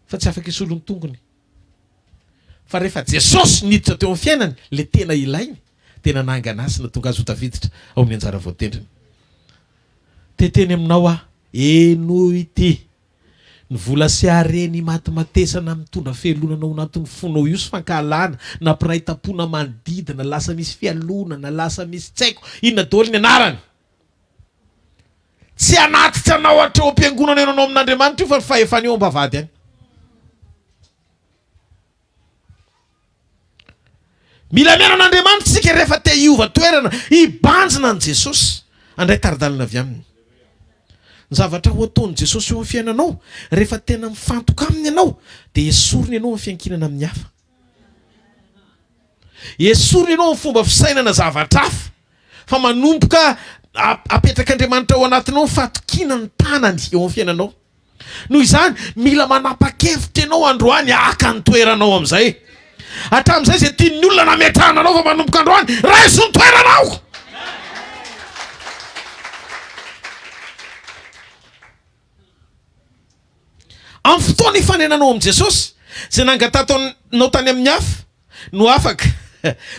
fa tsy afaka hisolo ny tongony. Fa rehefa Jesosy niditra teo amin'ny fiainany, le tena ilainy, tena nangana azy na tonga azy ho tafiditra ao amin'ny anjara voatendriny. Teteny aminao a eno ity ny vola sy hareny matimatesana mitondra fialonanao anatin'ny fonao io sy fankahalana na piraitam-pona manodidina, lasa misy fialonana, lasa misy tsaiko, inona daholo ny anarany. Tsy anatitra anao hatreo am-piangonana ianao amin'Andriamanitra io fa fahefanio ambavahady any. Mila miaina an'Andriamanitra tsika rehefa te hiova toerana hibanjina an' Jesosy andray taridalina avy aminy. Ny zavatra ho ataon'i Jesosy eo amin'ny fiainanao rehefa tena mifantoka aminy ianao dia esoriny ianao amin'ny fiankinana amin'ny hafa. Esoriny ianao amin'ny fomba fisainana zavatra hafa fa manomboka apetraka Andriamanitra ao anatinao fatokina ny tanany eo amin'ny fiainanao. Noho izany mila manapa-kevitra ianao androany haka ny toeranao amin'izay. Hatramin'izay izay tian'ny olona nametrahana anao fa manomboka androany raiso ny toeranao. Amin'ny fotoana ifanenanao amin'i Jesosy izay nangatatonao tany amin'ny hafa no afaka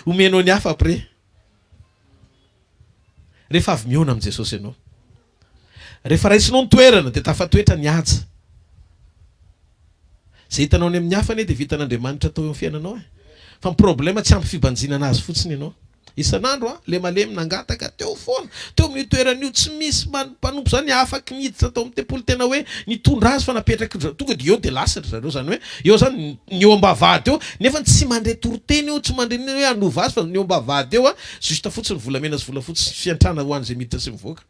omenao ny hafa après. Rehefa avy miona amin'i Jesosy ianao, rehefa raisinao ny toerana dia tafatoetra ny haja. Izay hitanao ny amin'ny hafa anie dia vitan'Andriamanitra atao eo amin'ny fiainanao. Fa ny problema tsy ampy fibanjinana azy fotsiny ianao. Isan'andro le malemy nangataka teo foana, teo amin'ny toerana io tsy misy mpanompo zany afaka niditra tao amin'ny tempolo tena hoe nitondra azy fa napetraka tonga dia eo dia lasatra zareo zany hoe eo zany ny eo ambavahady eo nefa tsy mandray toroteny eo, tsy mandray hoe anova azy fa ny eo ambavahady eo a justa fotsiny volamena sy volafotsy fiantrana ho an'izay miditra sy mivoaka.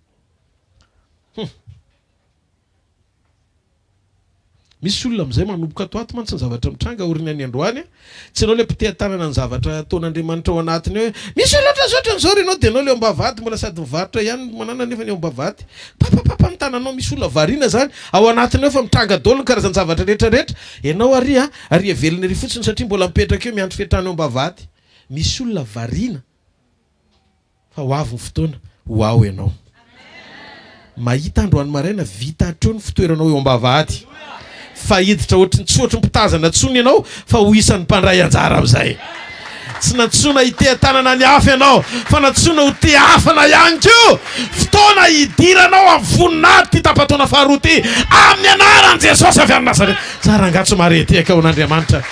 Misy olona amin'izay manomboka ato mantsy ny zavatra mitranga oriny any androany. Tsy ianao le mpiteha-tanana ny zavatra ataon'Andriamanitra ao anatiny hoe misy olatra zotra n'izao ianao dia ianao le ambavahady mbola sady mivarotra ihany manana nefa ny ambavahady. Papapapa ny tananao misy olona variana zany ao anatiny eo fa mitranga daholo ny karazany zavatra rehetrarehetra. Ianao ary velona ery fotsiny satria mbola mipetraka eo miandry fiatrana eo ambavahady. Misy olona variana fa ho avy ny fotoana ho ao ianao. Mahita androany maraina vita hatreo ny fitoeranao eo ambavahady. Fa hiditra ohatry ny tsy ohatry mpitazana tsony ianao fa ho isan'ny mpandray anjara amin'izay. Tsy natsona hiteha-tanana ny hafa ianao fa natsona ho te hafana ihany koa. Fotoana hidiranao amin'ny voninahitra ty tapataona faharoa ty amin'ny anaran'i Jesosy avy any Nazareta. Tsara angatso marety eka ho n'Andriamanitra.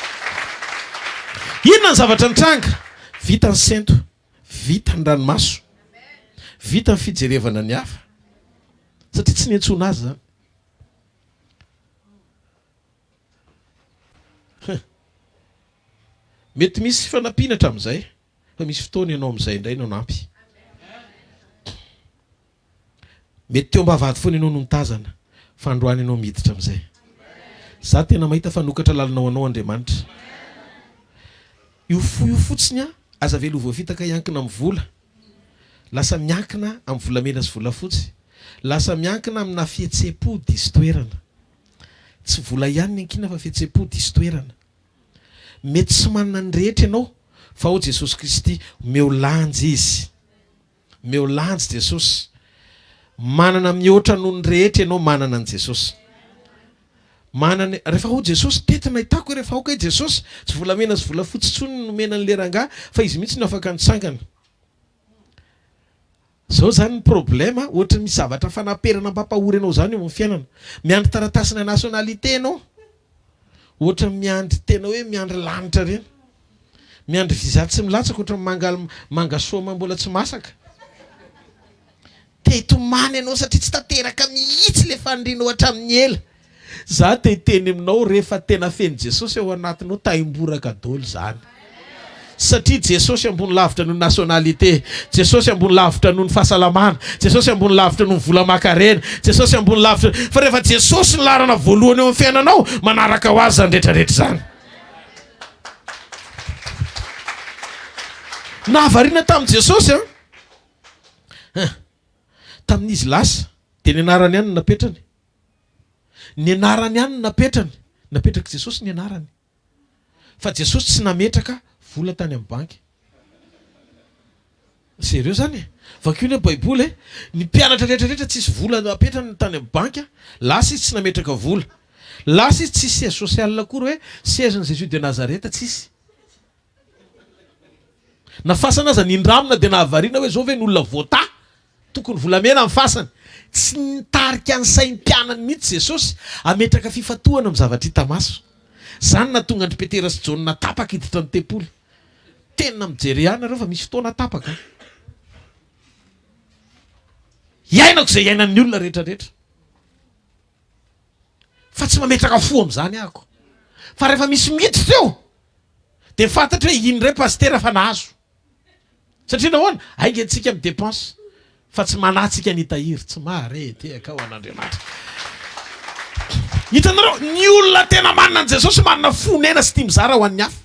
Inona ny zavatra nitranga? Vita ny sento, vita ny ranomaso, vita ny fijerevana ny hafa. Satria tsy niantsona azy zany. Mety misy fanampianatra amin'izay fa misy fotoana ianao amin'izay indray ianao nampy. Mety teo ambavahady foana ianao no mitazana fa androany ianao miditra amin'izay. Za tena mahita fanokatra lalinao anao Andriamanitra. Io fotsiny aza velo voafitaka iankina amin'ny vola. Lasa miankina amin'ny volamena sy volafotsy. Lasa miankina amina fihetsepo diso toerana. Tsy vola ihany ny ankina fa fihetsepo diso toerana. Mety tsy manana ny rehetra ianao fa ho Jesosy Kristy meo lanjy izy. Meo lanjy Jesosy. manana mihoatra noho ny rehetra ianao manana an Jesosy. Manana rehefa ho Jesosy tetina hitako hoe rehefa aoka Jesosy tsy volamena sy volafotsy tsony nomena ny leranga fa izy mihitsy ny afaka nitsangana. Zao zany ny problema ohatra misy zavatra fanaperana mampahory anao zany eo amin'ny fiainana. Miandry taratasina nationalité anao. Ohatra miandry tena hoe miandry lanitra reny. Miandry visa tsy milatsaka ohatra mangasoma mbola tsy masaka. Tetomany anao satria tsy tateraka mihitsy le fandrinao hatramin'ny ela. Za te hiteny aminao rehefa tena feny Jesosy ao anatinao taimboraka daholo zany. Satria Jesosy ambony lavitra noho nationalité, Jesosy ambony lavitra noho ny fahasalamana, Jesosy ambony lavitra noho ny vola makarena, Jesosy ambony lavitra fa rehefa Jesosy ny larana voalohany eo amin'ny fiainanao manaraka ho azy zany rehetrarehetra zany. Nahavariana tamin'i Jesosy tamin'izy lasa dia ny anarany ihany napetrany. Ny anarany ihany napetrany. Napetraka Jesosy ny anarany. Fa Jesosy tsy nametraka vola tany amin'ny banky. Sérieux zany e. Vakio ny Baiboly ny mpianatra rehetrarehetra tsisy vola napetrany tany amin'ny banky, lasa izy tsy nametraka vola. Lasa izy tsisy siège social akory hoe siège ny Jésus de Nazareth tsisy. Na fasana aza nindramina dia nahavariana hoe zao ve ny olona voata tokony volamena amin'ny fasany. Tsy nitarika ny sain'ny mpianany mihitsy Jesosy ametraka fifatohana amin'ny zavatra hita maso. Zany nahatonga Andry Petera sy Jona natapaka hiditra ny tempoly. Tena mijery ihany nareo fa misy fotoana tapaka. Iainako izay iainan'ny olona rehetrarehetra. Fa tsy mametraka fo amin'izany ahako. Fa rehefa misy miditra eo dia fantatra hoe iny iray pastera fa nahazo. Satria nahoana aingentsika amin'ny dépense fa tsy manatsika ny tahiry tsy marety ka ho an'Andriamanitra. Hitanareo ny olona tena manana an Jesosy manana fonena sy tia mizara ho an'ny hafa.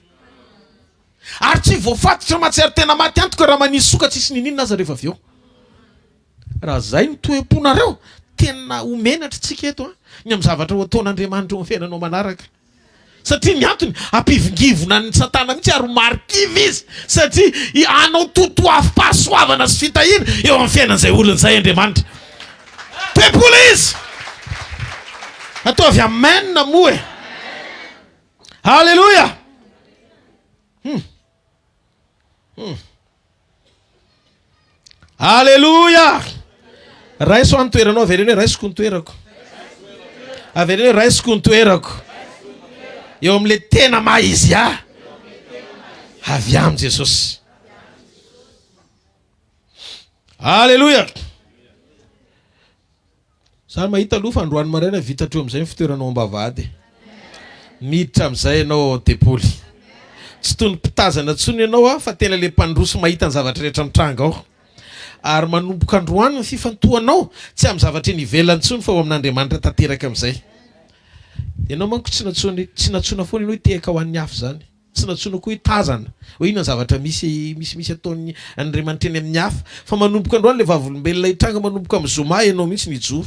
Ary tsy voafatotra mahatsiaro tena maty antoka raha manisy soka tsisy ninina aza rehefa avy eo. Raha zay ny toe-ponareo tena homenatra tsika eto ny amin'ny zavatra ho ataon'Andriamanitra eo amin'ny fiainanao manaraka. Satria ny antony ampivongivona ny satana mihitsy ary marikivy izy satria anao totoafim-pahasoavana sy fitahina eo amin'ny fiainan'izay olon'izay Andriamanitra. Te-pola izy. Ataovy amen na moa e. Halleluja. Halleluja. Raiso any toeranao avereny hoe raisiko ny toerako. Avereny hoe raisiko ny toerako. Eo amin'le tena maizy avy amin'ny Jesosy. Halleluja. Zany mahita aloha fa androany maraina vita treo amin'izay ny fitoeranao ambavahady. Miditra amin'izay ianao Tepoly. Tsy toy ny mpitazana tsony ianao fa tena le mpandroso mahita ny zavatra rehetra mitranga ao. Ary manomboka androany ny fifantohanao tsy amin'ny zavatra nivelany tsony fa ao amin'Andriamanitra tanteraka amin'izay. Ianao manko tsy natsona foana ianao hitehaka ho an'ny hafa zany. Tsy natsona koa hitazana hoe inona zavatra misy ataon'ny Andriamanitra eny amin'ny hafa. Fa manomboka androany le vavolombelona hitranga manomboka amin'ny zoma ianao mihitsy nijoro.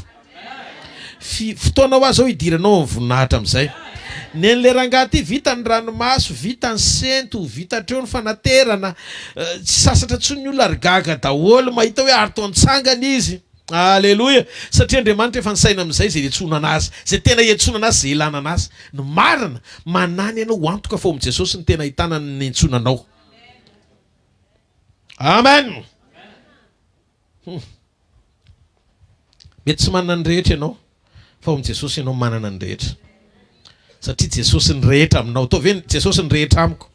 Fotoana ho azy ao hidiranao amin'ny voninahitra amin'izay. Ny an'le rangahy vita ny ranomaso, vita ny sento, vita treo ny fanaterana, tsy sasatra tsony ny olona ary gaga daholo mahita hoe ary taontsangana izy. Alleluia. Satria Andriamanitra efa nisaina amin'izay izay iantsona anazy, izay tena iantsona anazy, izay ilana anazy. Ny marina manany ianao ho antoka fa ao amin'i Jesosy ny tena ahitana ny entsonanao. Amen. Mety tsy manana ny rehetra ianao fa ao amin'i Jesosy ianao manana ny rehetra. Satria Jesosy ny rehetra aminao. Ataovy hoe Jesosy ny rehetra amiko.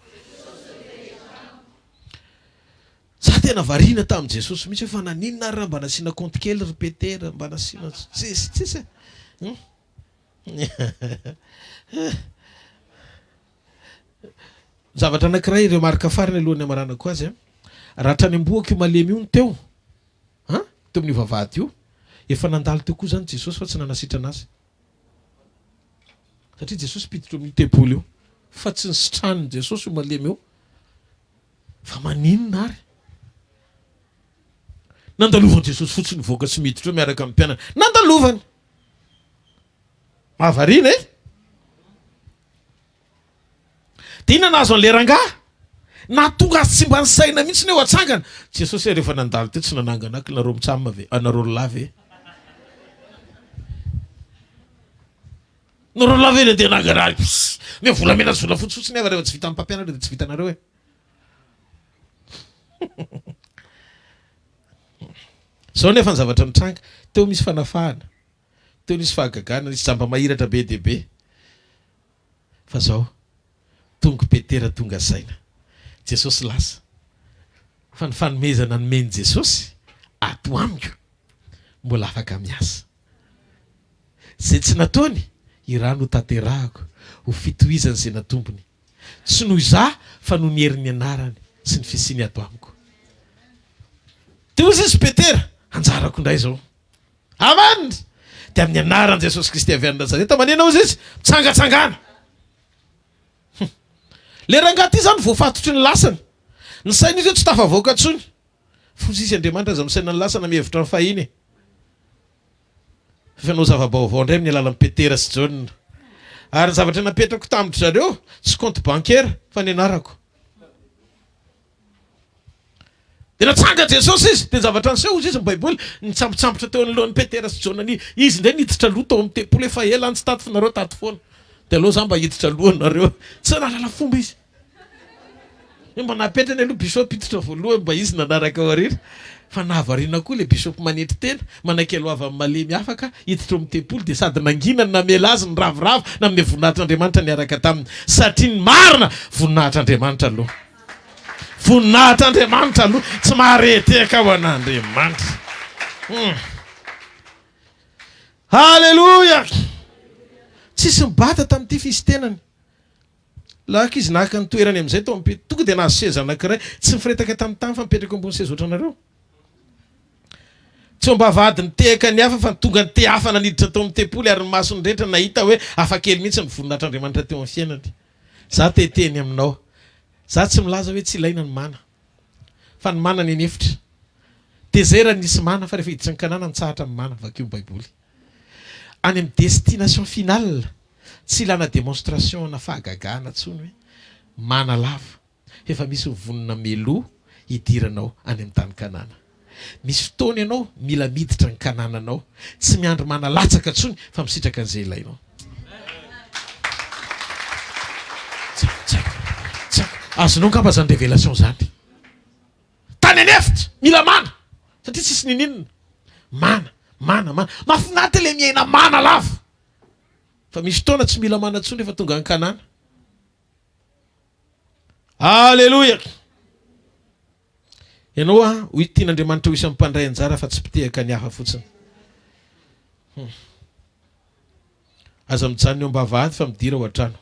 Za tena variana tamin'i Jesosy mihitsy fa naninona raha mba nasiana compte kely ry Petera mba nasiana tsisy. Zavatra anankiray ireo marika farany alohan'ny amaranako azy raha trany amboako io malemy io ny teo teo amin'ny vavahady io efa nandalo teo koa zany Jesosy fa tsy nanasitra anazy. Satria Jesosy piditra amin'ny tempoly io fa tsy nisitrany Jesosy io malemy io fa maninona ary nandalovany Jesosy fotsiny voaka tsy miditra eo miaraka amin'ny mpianana. Nandalovany. Mahavariana e. Dia inona nahazo an'le rangahy? Nahatonga azy tsy mba nisaina mihitsy ny eo atsangana. Jesosy rehefa nandalo teo tsy nanangana nareo mitsama ve? Nareo lava ve? Noro lavena dia nagara. Me volamena sy vola fotsy nefa rehefa tsy vita amin'ny mpampianatra dia tsy vitanareo e. Zao nefa ny zavatra mitranga. Teo misy fanafahana. Teo nisy fahagagana, nisy jamba mahiratra be dia be. Fa zao tonga Petera tonga saina. Jesosy lasa. Fa ny fanomezana nomeny Jesosy ato amiko mbola afaka miasa. Zay tsy nataony irano tanterahako ho fitohizany izay natombony. Tsy noho izaho fa noho ny herin'ny anarany sy ny fisiany ato amiko. Teo izy Petera, anjarako indray zao. Amen. Dia amin'ny anaran'i Jesosy Kristy avy any Nazareta manena izy mitsangatsangana. Le rangaty zany voafatotry ny lasany. Ny saina izy tsy tafavoaka ntsony. Fosisy Andriamanitra aza misaina ny lasana mihevitra ny fahiny. Fanao zava-baovao indray amin'ny alalan'i Petera sy John. Ary ny zavatra napetrako tamin'ny zareo tsy compte bancaire fa ny anarako. Dia natsanga Jesosy izy. Dia ny zavatra niseho izy ny Baiboly nitsambontsambotra teo anoloan'ny Petera sy John ni izy indray niditra loha tao amin'ny tempolo efa ela tsy tato finareo tato foana. Dia aloha zany mba hiditra lohanareo. Tsy nalala fomba izy. Mba napetrany aloha bisopy hiditra voalohany mba izy nanaraka ao aoriana. Fa nahavariana koa le bisopy manetry tena manaiky aloha avy amin'ny malemy afaka hiditra amin'ny tempolo dia sady nanginany namela azy ny ravoravo na amin'ny voninahitr'Andriamanitra niaraka taminy. Satria ny marina voninahitr'Andriamanitra aloha. Voninahitr'Andriamanitra aloha tsy mahareteka ho an'Andriamanitra. Halleluja. Tsisy mibata tamin'ity fistenany. Lahaka izy nahaka ny toerany amin'izay tao tonga dia nahazo seza anankiray tsy mifiretaka tamin'ny tany fa mipetraka ambony seza ohatranareo. Tsy ambavahady nitehaka ny hafa fa tonga ny te hafa naniditra tao amin'ny tempolo ary ny masony rehetra nahita hoe hafakely mihitsy ny voninahitr'Andriamanitra teo amin'ny fiainany. Za teteny aminao. Za tsy milaza hoe tsy ilaina ny mana. Fa ny mana ny anefitra. Dia zay raha nisy mana fa rehefa hiditra ny Kanana nitsahatra amin'ny mana vakeo ny Baiboly. Any amin'ny destination finale tsy ilana démonstration na fahagagana ntsony hoe mana lava. Efa misy vonina meloa hidiranao any amin'ny tany Kanana. Misy fotoana ianao mila miditra ny Kanananao. Tsy miandry mana latsaka ntsony fa misitraka an'izay ilainao. Azonao ngamba zany révélation zany. Tany anefitra mila mana. Satria tsisy nininona. Mana. Mafinaritra le miaina mana lava. Fa misy fotoana tsy mila mana ntsony efa tonga ny Kanana. Alléluia. Ianao ho tian'Andriamanitra ho isan'ny mpandray anjara fa tsy mpitehaka ny hafa fotsiny. Aza mijanona eo ambavahady fa midira ao an-trano.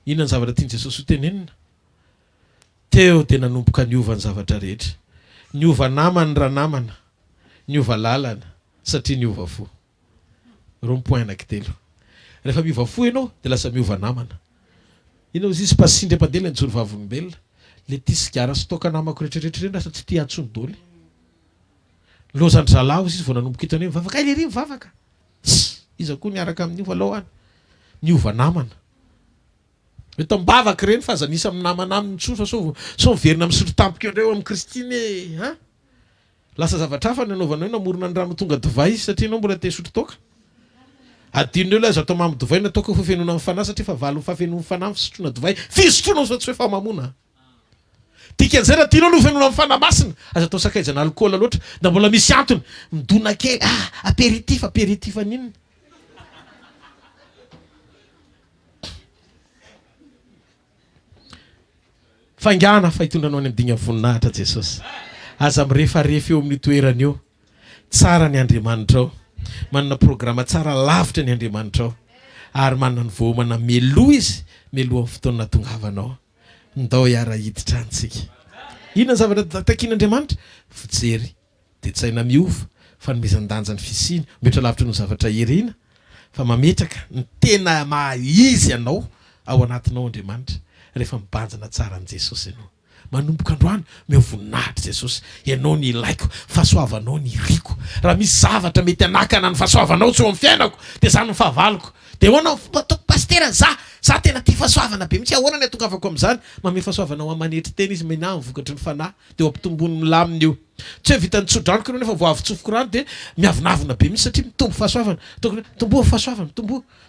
Inona ny zavatra tiany Jesosy ho tenenina? Teo dia nanomboka niova ny zavatra rehetra. Niova namana raha namana. Niova lalana satria niova fo. Rompoint anankitelo. Rehefa miova fo ianao dia lasa miova namana. Inona izy izy pasindry ampandela ny joro vavolombelona. Le ty sigara sy toka namako rehetrarehetra reny lasa tsy tia antsony dôly. Lozany zalaho izy vao nanomboka hitany hoe mivavaka. Ay le ry mivavaka. Iza koa niaraka amin'ny niova aloha any. Niova namana. Eto mbavaka reny fa aza nisy amin'ny namana aminy ntsony fa so miverina misotro tampoko indray amin'ny Kristine. Lasa zavatra hafa ny anaovanao namorona ny rano tonga divay satria ianao mbola te sotro toka. Adinonao le azo atao mamy divay natoka ho fafenona amin'ny fanahy satria fa valo fafenona amin'ny fanahy fisotroana divay. Fisotroana fa tsy hoe famamona. Dikan'izay raha tianao no fenona amin'ny fanahy masina azo atao sakaizana alcool loatra da mbola misy antony midona kely apéritif aninona. Fangana fa hitondranao any amin'ny digna voninahitra Jesosy. Aza mirefarefy eo amin'ny toerana eo. Tsara ny Andriamanitra ao. Manana programa tsara lavitra ny Andriamanitra ao. Ary manana ny voamana meloa izy. Meloa amin'ny fotoana natongavanao. Ndao hiara hiditra antsika. Inona ny zavatra takian'Andriamanitra? Fijery. Dia tsy aina miova. Fanomezan-danja ny fisiany. Metra lavitra no zavatra irina. Fa mametraka ny tena maizy anao ao anatinao Andriamanitra. Rehefa mibanjana tsara an' Jesosy ianao. Manomboka androany mivoninahitra Jesosy. Ianao ny ilaiko, fahasoavanao ny iriko. Raha misy zavatra mety anakana ny fahasoavanao tsy eo amin'ny fiainako, dia zany ny fahavaloko. Dia ahoana ataoko pastera za tena tia fahasoavana be mihitsy. Ahoana ny atongavako amin'izany? Manome fahasoavanao amanetry tena izy mena vokatry ny fanahy dia ampitomboiny milamina eo. tsy hoe vitany tsodraniko nefa vao avy tsofoko rano dia miavinavina be mihitsy satria mitombo fahasoavana tomboa fahasoavana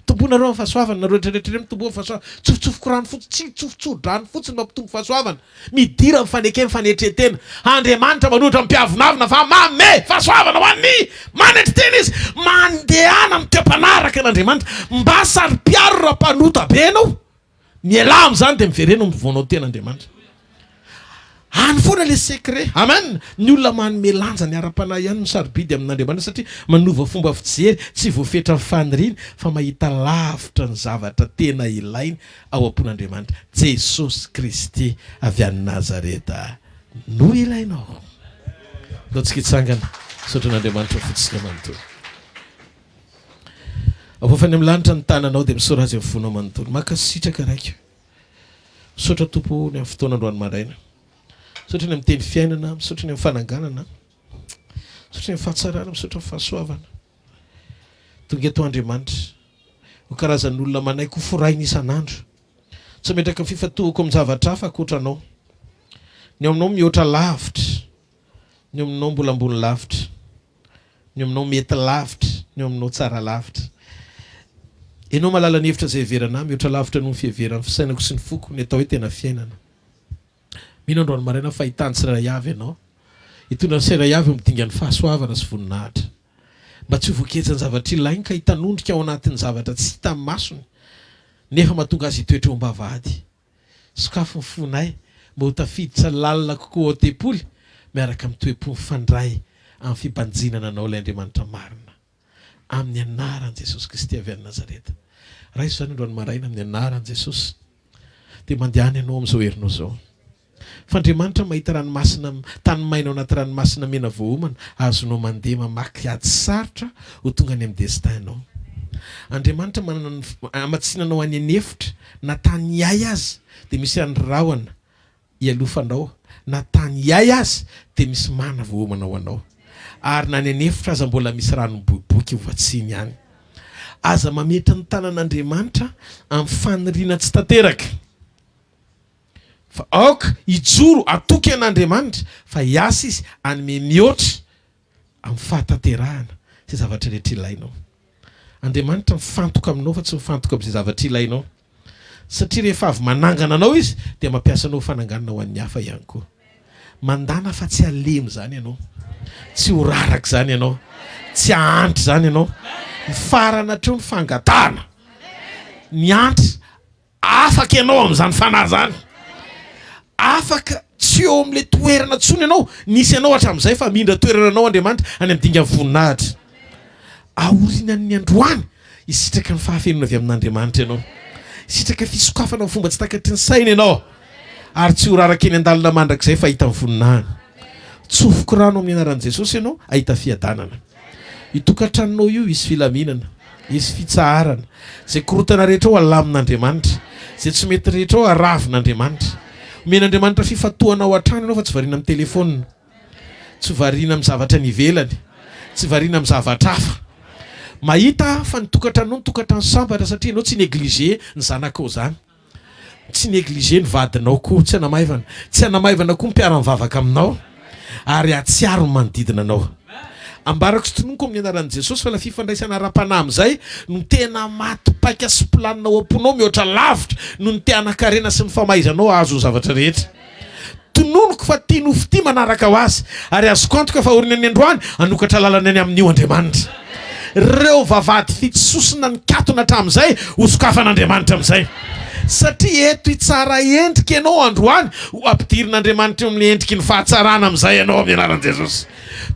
tombonareo amin'ny fahasoavana nareo rehetrarehetra mitomboa fahasoavana tsofotsofoko rano fotsiny tsy tsofotsodrano fotsiny mampitombo fahasoavana midira mifaneke mifanetretena Andriamanitra manohitra mimpiavinavina fa mame fahasoavana ho an'ny manetretena izy mandehana miteam-panaraka an'Andriamanitra mba sary-piaro raha-mpanota be anao miala am'zany dia miverena mivoanao ten'Andriamanitra any foana le secret amen ny olona manome lanja ny ara-panahy ihany misarobidy amin'Andriamanitra satria manova fomba fijery tsy voafetra faniriana fa mahita lavitra ny zavatra tena ilainy ao am-pon'Andriamanitra Jesosy Kristy avy any Nazareta no ilainao ndao tsika hitsangana sotran'Andriamanitra fotsika manontolo avofany amin'ny lanitra ny tananao dia misaora azy amin'ny fonao manontolo makasitraka raika misaotra tompo ny amin'ny fotoana androany maraina misaotra ny amin'ny teny fiainana misaotra ny amin'ny fananganana misaotra ny amin'ny fahatsarana misaotra ny fahasoavana tonga eto Andriamanitra ho karazan'olona manaiky ho forainy isan'andro tsy metraka fifatohako amin'ny zavatra hafa akoatranao ny aminao mihoatra lavitra ny aminao mbola ambony lavitra ny aminao mety lavitra ny aminao tsara lavitra enao malala ny hevitra izay heverana mihoatra lavitra noho ny fiheverana fisainako sy ny foko ny atao hoe tena fiainana mino androany maraina fahitany tsiray avy ianao hitondra ny tsiray avy midinga ny fahasoavana sy voninahitra mba tsy ho voaketsany zavatra ilainy ka hitanondrika ao anatin'ny zavatra tsy hita amin'ny masony nefa mahatonga azy hitoetra ho ambavahady sokafo ny fonay mba ho tafiditra lalina kokoa ao tempoly miaraka amin'ny toe-po mifandray amin'ny fimpanjinana anao ilay Andriamanitra marina amin'ny anaran'i Jesosy Kristy avy any Nazareta raha izy zany androany maraina amin'ny anaran'i Jesosy dia mandehany ianao amin'izao herinao zao fa Andriamanitra mahita ranomasina tany maina ao anaty ranomasina mena voaomana azonao mandeha mamaky ady sarotra ho tonga any amin'ny destinanao Andriamanitra manana amatsinanao any anefitra na tany iay azy dia misy andrahona ialofanao na tany iay azy dia misy mana voaomana ho anao ary na ny anefitra aza mbola misy ranom-boiboky hovatsiny ihany aza mametra ny tanan'Andriamanitra amin'ny faniriana tsy tanteraka fa aoka hijoro atoky an'Andriamanitra fa hiasa izy anyme mihoatra amin'ny fahatanterahana izay zavatra rehetra ilainao Andriamanitra mifantoka aminao fa tsy mifantoka amin'izay zavatra ilainao satria rehefa avy manangana anao izy dia mampiasa anao fananganana ho an'ny hafa ihany koa mandana fa tsy alemy zany ianao tsy ho raraka zany ianao tsy ahantry zany ianao ny farana hatreo ny fangatana ny antry afaka ianao amin'izany fanahy zany afaka tsy eo amin'ilay toerana tsony ianao nisy ianao hatramin'izay fa mindra toerana anao Andriamanitra any amin'ny dinga voninahitra aorinan'ny androany isitraka ny fahafenona avy amin'Andriamanitra ianao isitraka fisokafana fomba tsy takatry ny saina ianao ary tsy ho raraka eny an-dalana mandrakizay fa hita ny voninahiny tsofoko rano amin'ny anaran'i Jesosy ianao ahita fiadanana itokantranonao io isy filaminana isy fitsaharana zay korotana rehetra ao alamin'Andriamanitra zay tsy mety rehetra ao aravin'Andriamanitra omen'Andriamanitra fifatohana ao an-trano ianao fa tsy variana amin'ny telefônina tsy variana amin'ny zavatra ny ivelany tsy variana amin'ny zavatra hafa mahita fa nitokantranao nitokantrano sambatra satria ianao tsy neglige ny zanakao zany tsy neglige ny vadinao koa tsy anamaivana koa mpiara mivavaka aminao ary atsiaro ny manodidina anao ambarako sy tononoko amin'ny anaran'i Jesosy fa la fifandraisana ara-panahy amin'izay no tena matipaika sy planina ao am-ponao mihoatra lavitra no ny te-anakarena sy ny famaizanao azo ny zavatra rehetra tononoko fa tia nofo tia manaraka ho azy ary azoko antoka fa orinany androany anokatra lalana any amin'io Andriamanitra reo vavady fitsosina ny katona hatramin'izay ho sokafan'Andriamanitra amin'izay satria eto hitsara endrika ianao androany ho ampidirin'Andriamanitra amin'ny endriky ny fahatsarana amin'izay ianao amin'ny anaran'i Jesosy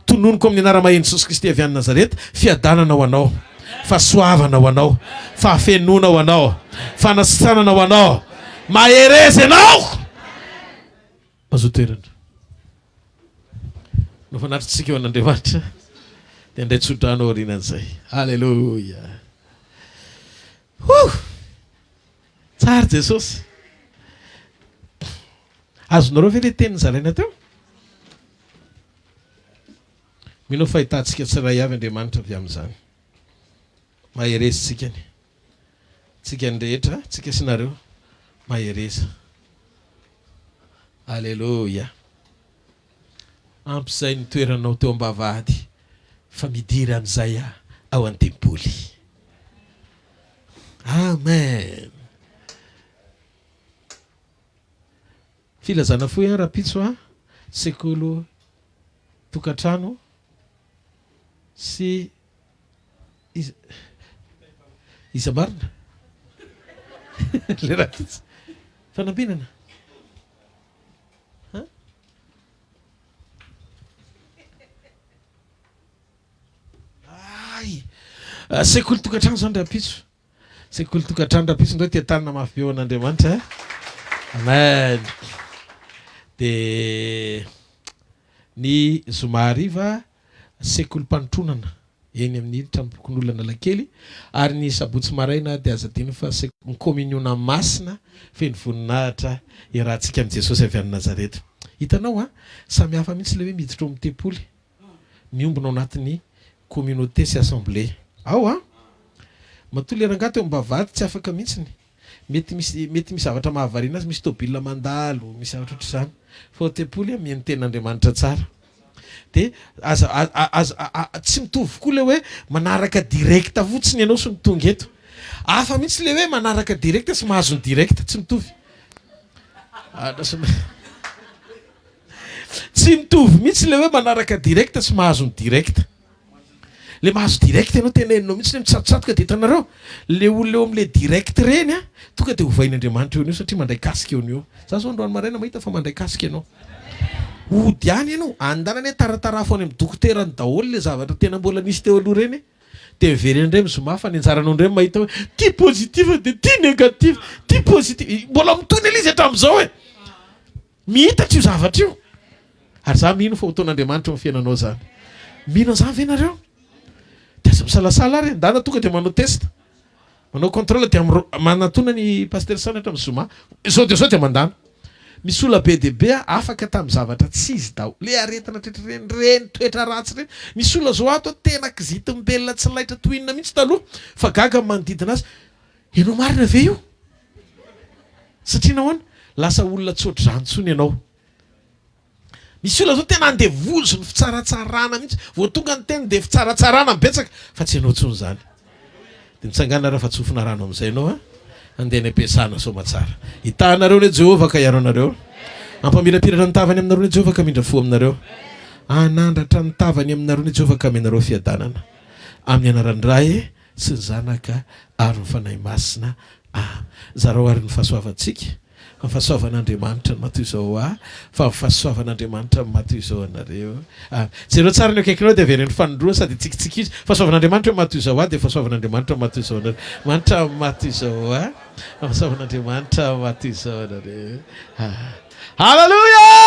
tononoko amin'ny anara-mahiny Jesosy Kristy avy any Nazareta fiadanana ho anao fahasoavana ho anao fahafenona ho anao fanasitranana ho anao maherezy ianao azo toerana no fanatritsika eo an'Andriamanitra dia indray tsodrano aorinan'izay halleloia tsara Jesosy azonareo ve le teniny zaraina teo mino fahitantsika tsiray avy Andriamanitra avy amin'izany mahereza tsikany tsika ny rehetra tsika sy nareo mahereza halleloia ampy zay nitoeranao teo ambavahady fa midira amin'izay ao an-tempoly. Amen. Filazana foy raha pitso sekolo tokantrano sy iza marina le raha pitso fanambinana sekoly tokantrano zany raha pitso sekoly tokantrano raha pitso ndray tia tanina mafy eo an'Andriamanitra. Amen. De ny zomariva sekoly mpagnotronana eny amin'ny tranobokon'olona Analakely ary ny sabotsy maraina de azadiny fa communion masina feno voninahitra iarahantsika amin'ny Jesosy avy any Nazareta. Hitanao samy hafa mihitsy le hoe miditra ao amin'ny tempoly miombona ao anatin'ny communauté sy assemblée ao matoa le rangahy teo ambavahady tsy afaka mihitsiny mety misy zavatra mahavariana azy misy tôbila mandalo misy zavatra ohatr'izany fa ao tempoly mihaino tenin'Andriamanitra tsara de tsy mitovy koa le hoe manaraka direkta fotsiny ianao sy mitonga eto hafa mihitsy le hoe manaraka direkta sy mahazony direkta tsy mitovy tsy mitovy mihitsy le hoe manaraka direkta sy mahazony direkta. Le mahazo direct ianao teneninao mihitsy le mitsatotsatoka de hitanareo le olona eo am'le direct reny tonga de hovain'Andriamanitra eo satria mandray kasika eo an'io. Za zao androany maraina mahita fa mandray kasika ianao ody any ianao andanany taratarafo any amin'ny dokoterany daholo le zavatra tena mbola nisy teo aloha reny de very indray mizoma fa ny anjaranao indray mahita hoe ty positif de ty négatif ty positif mbola mitony izy hatramin'izao mihitatra io zavatra io ary za mino fa fotoan'Andriamanitra amin'ny fiainanao zany mino an'izany ve nareo de aza misalasala ary ndana tonga de manao test manao contrôle de manatona ny paster sanatra mizoma zao de mandana misy ola be de be afaka tamin'ny zavatra tsy izy dao le aretina reny toetra ratsy reny misy ola zao ato tena kizity mbelona tsy laitra toinina mihitsy taloha fa gaga manodidina azy ianao marina ve io satria nahoana lasa olona tsotra zantsony ianao. Misy olona zao tena andevoly sy ny fitsaratsarana mihitsy vao tonga ny teny de fitsaratsarana mibetsaka fa tsy ianao tsony zany de mitsangana raha fa tsofina rano amin'izay ianao andeha ny ampiasana so matsara hitanareo ne Jehovah ka iaro anareo ampamirapiratra ny tavany aminareo ne Jehovah ka mindra fo aminareo anandratra ny tavany aminareo ne Jehovah ka amenareo fiadanana amin'ny anaran'ny Ray sy ny Zanaka ary ny fanahy masina zareo ary ny fahasoavantsika fahasoavan'Andriamanitra ny matoy izao fa fahasoavan'Andriamanitra ny matoy izao anareo jereo tsara ny akaikinao de avereny fanondroa sady tsikitsiky izy fahasoavan'Andriamanitra matoy izao de fahasoavan'Andriamanitra matoy izao anareo manitra matoy izao fahasoavan'Andriamanitra matoy izao anareo. Hallelujah.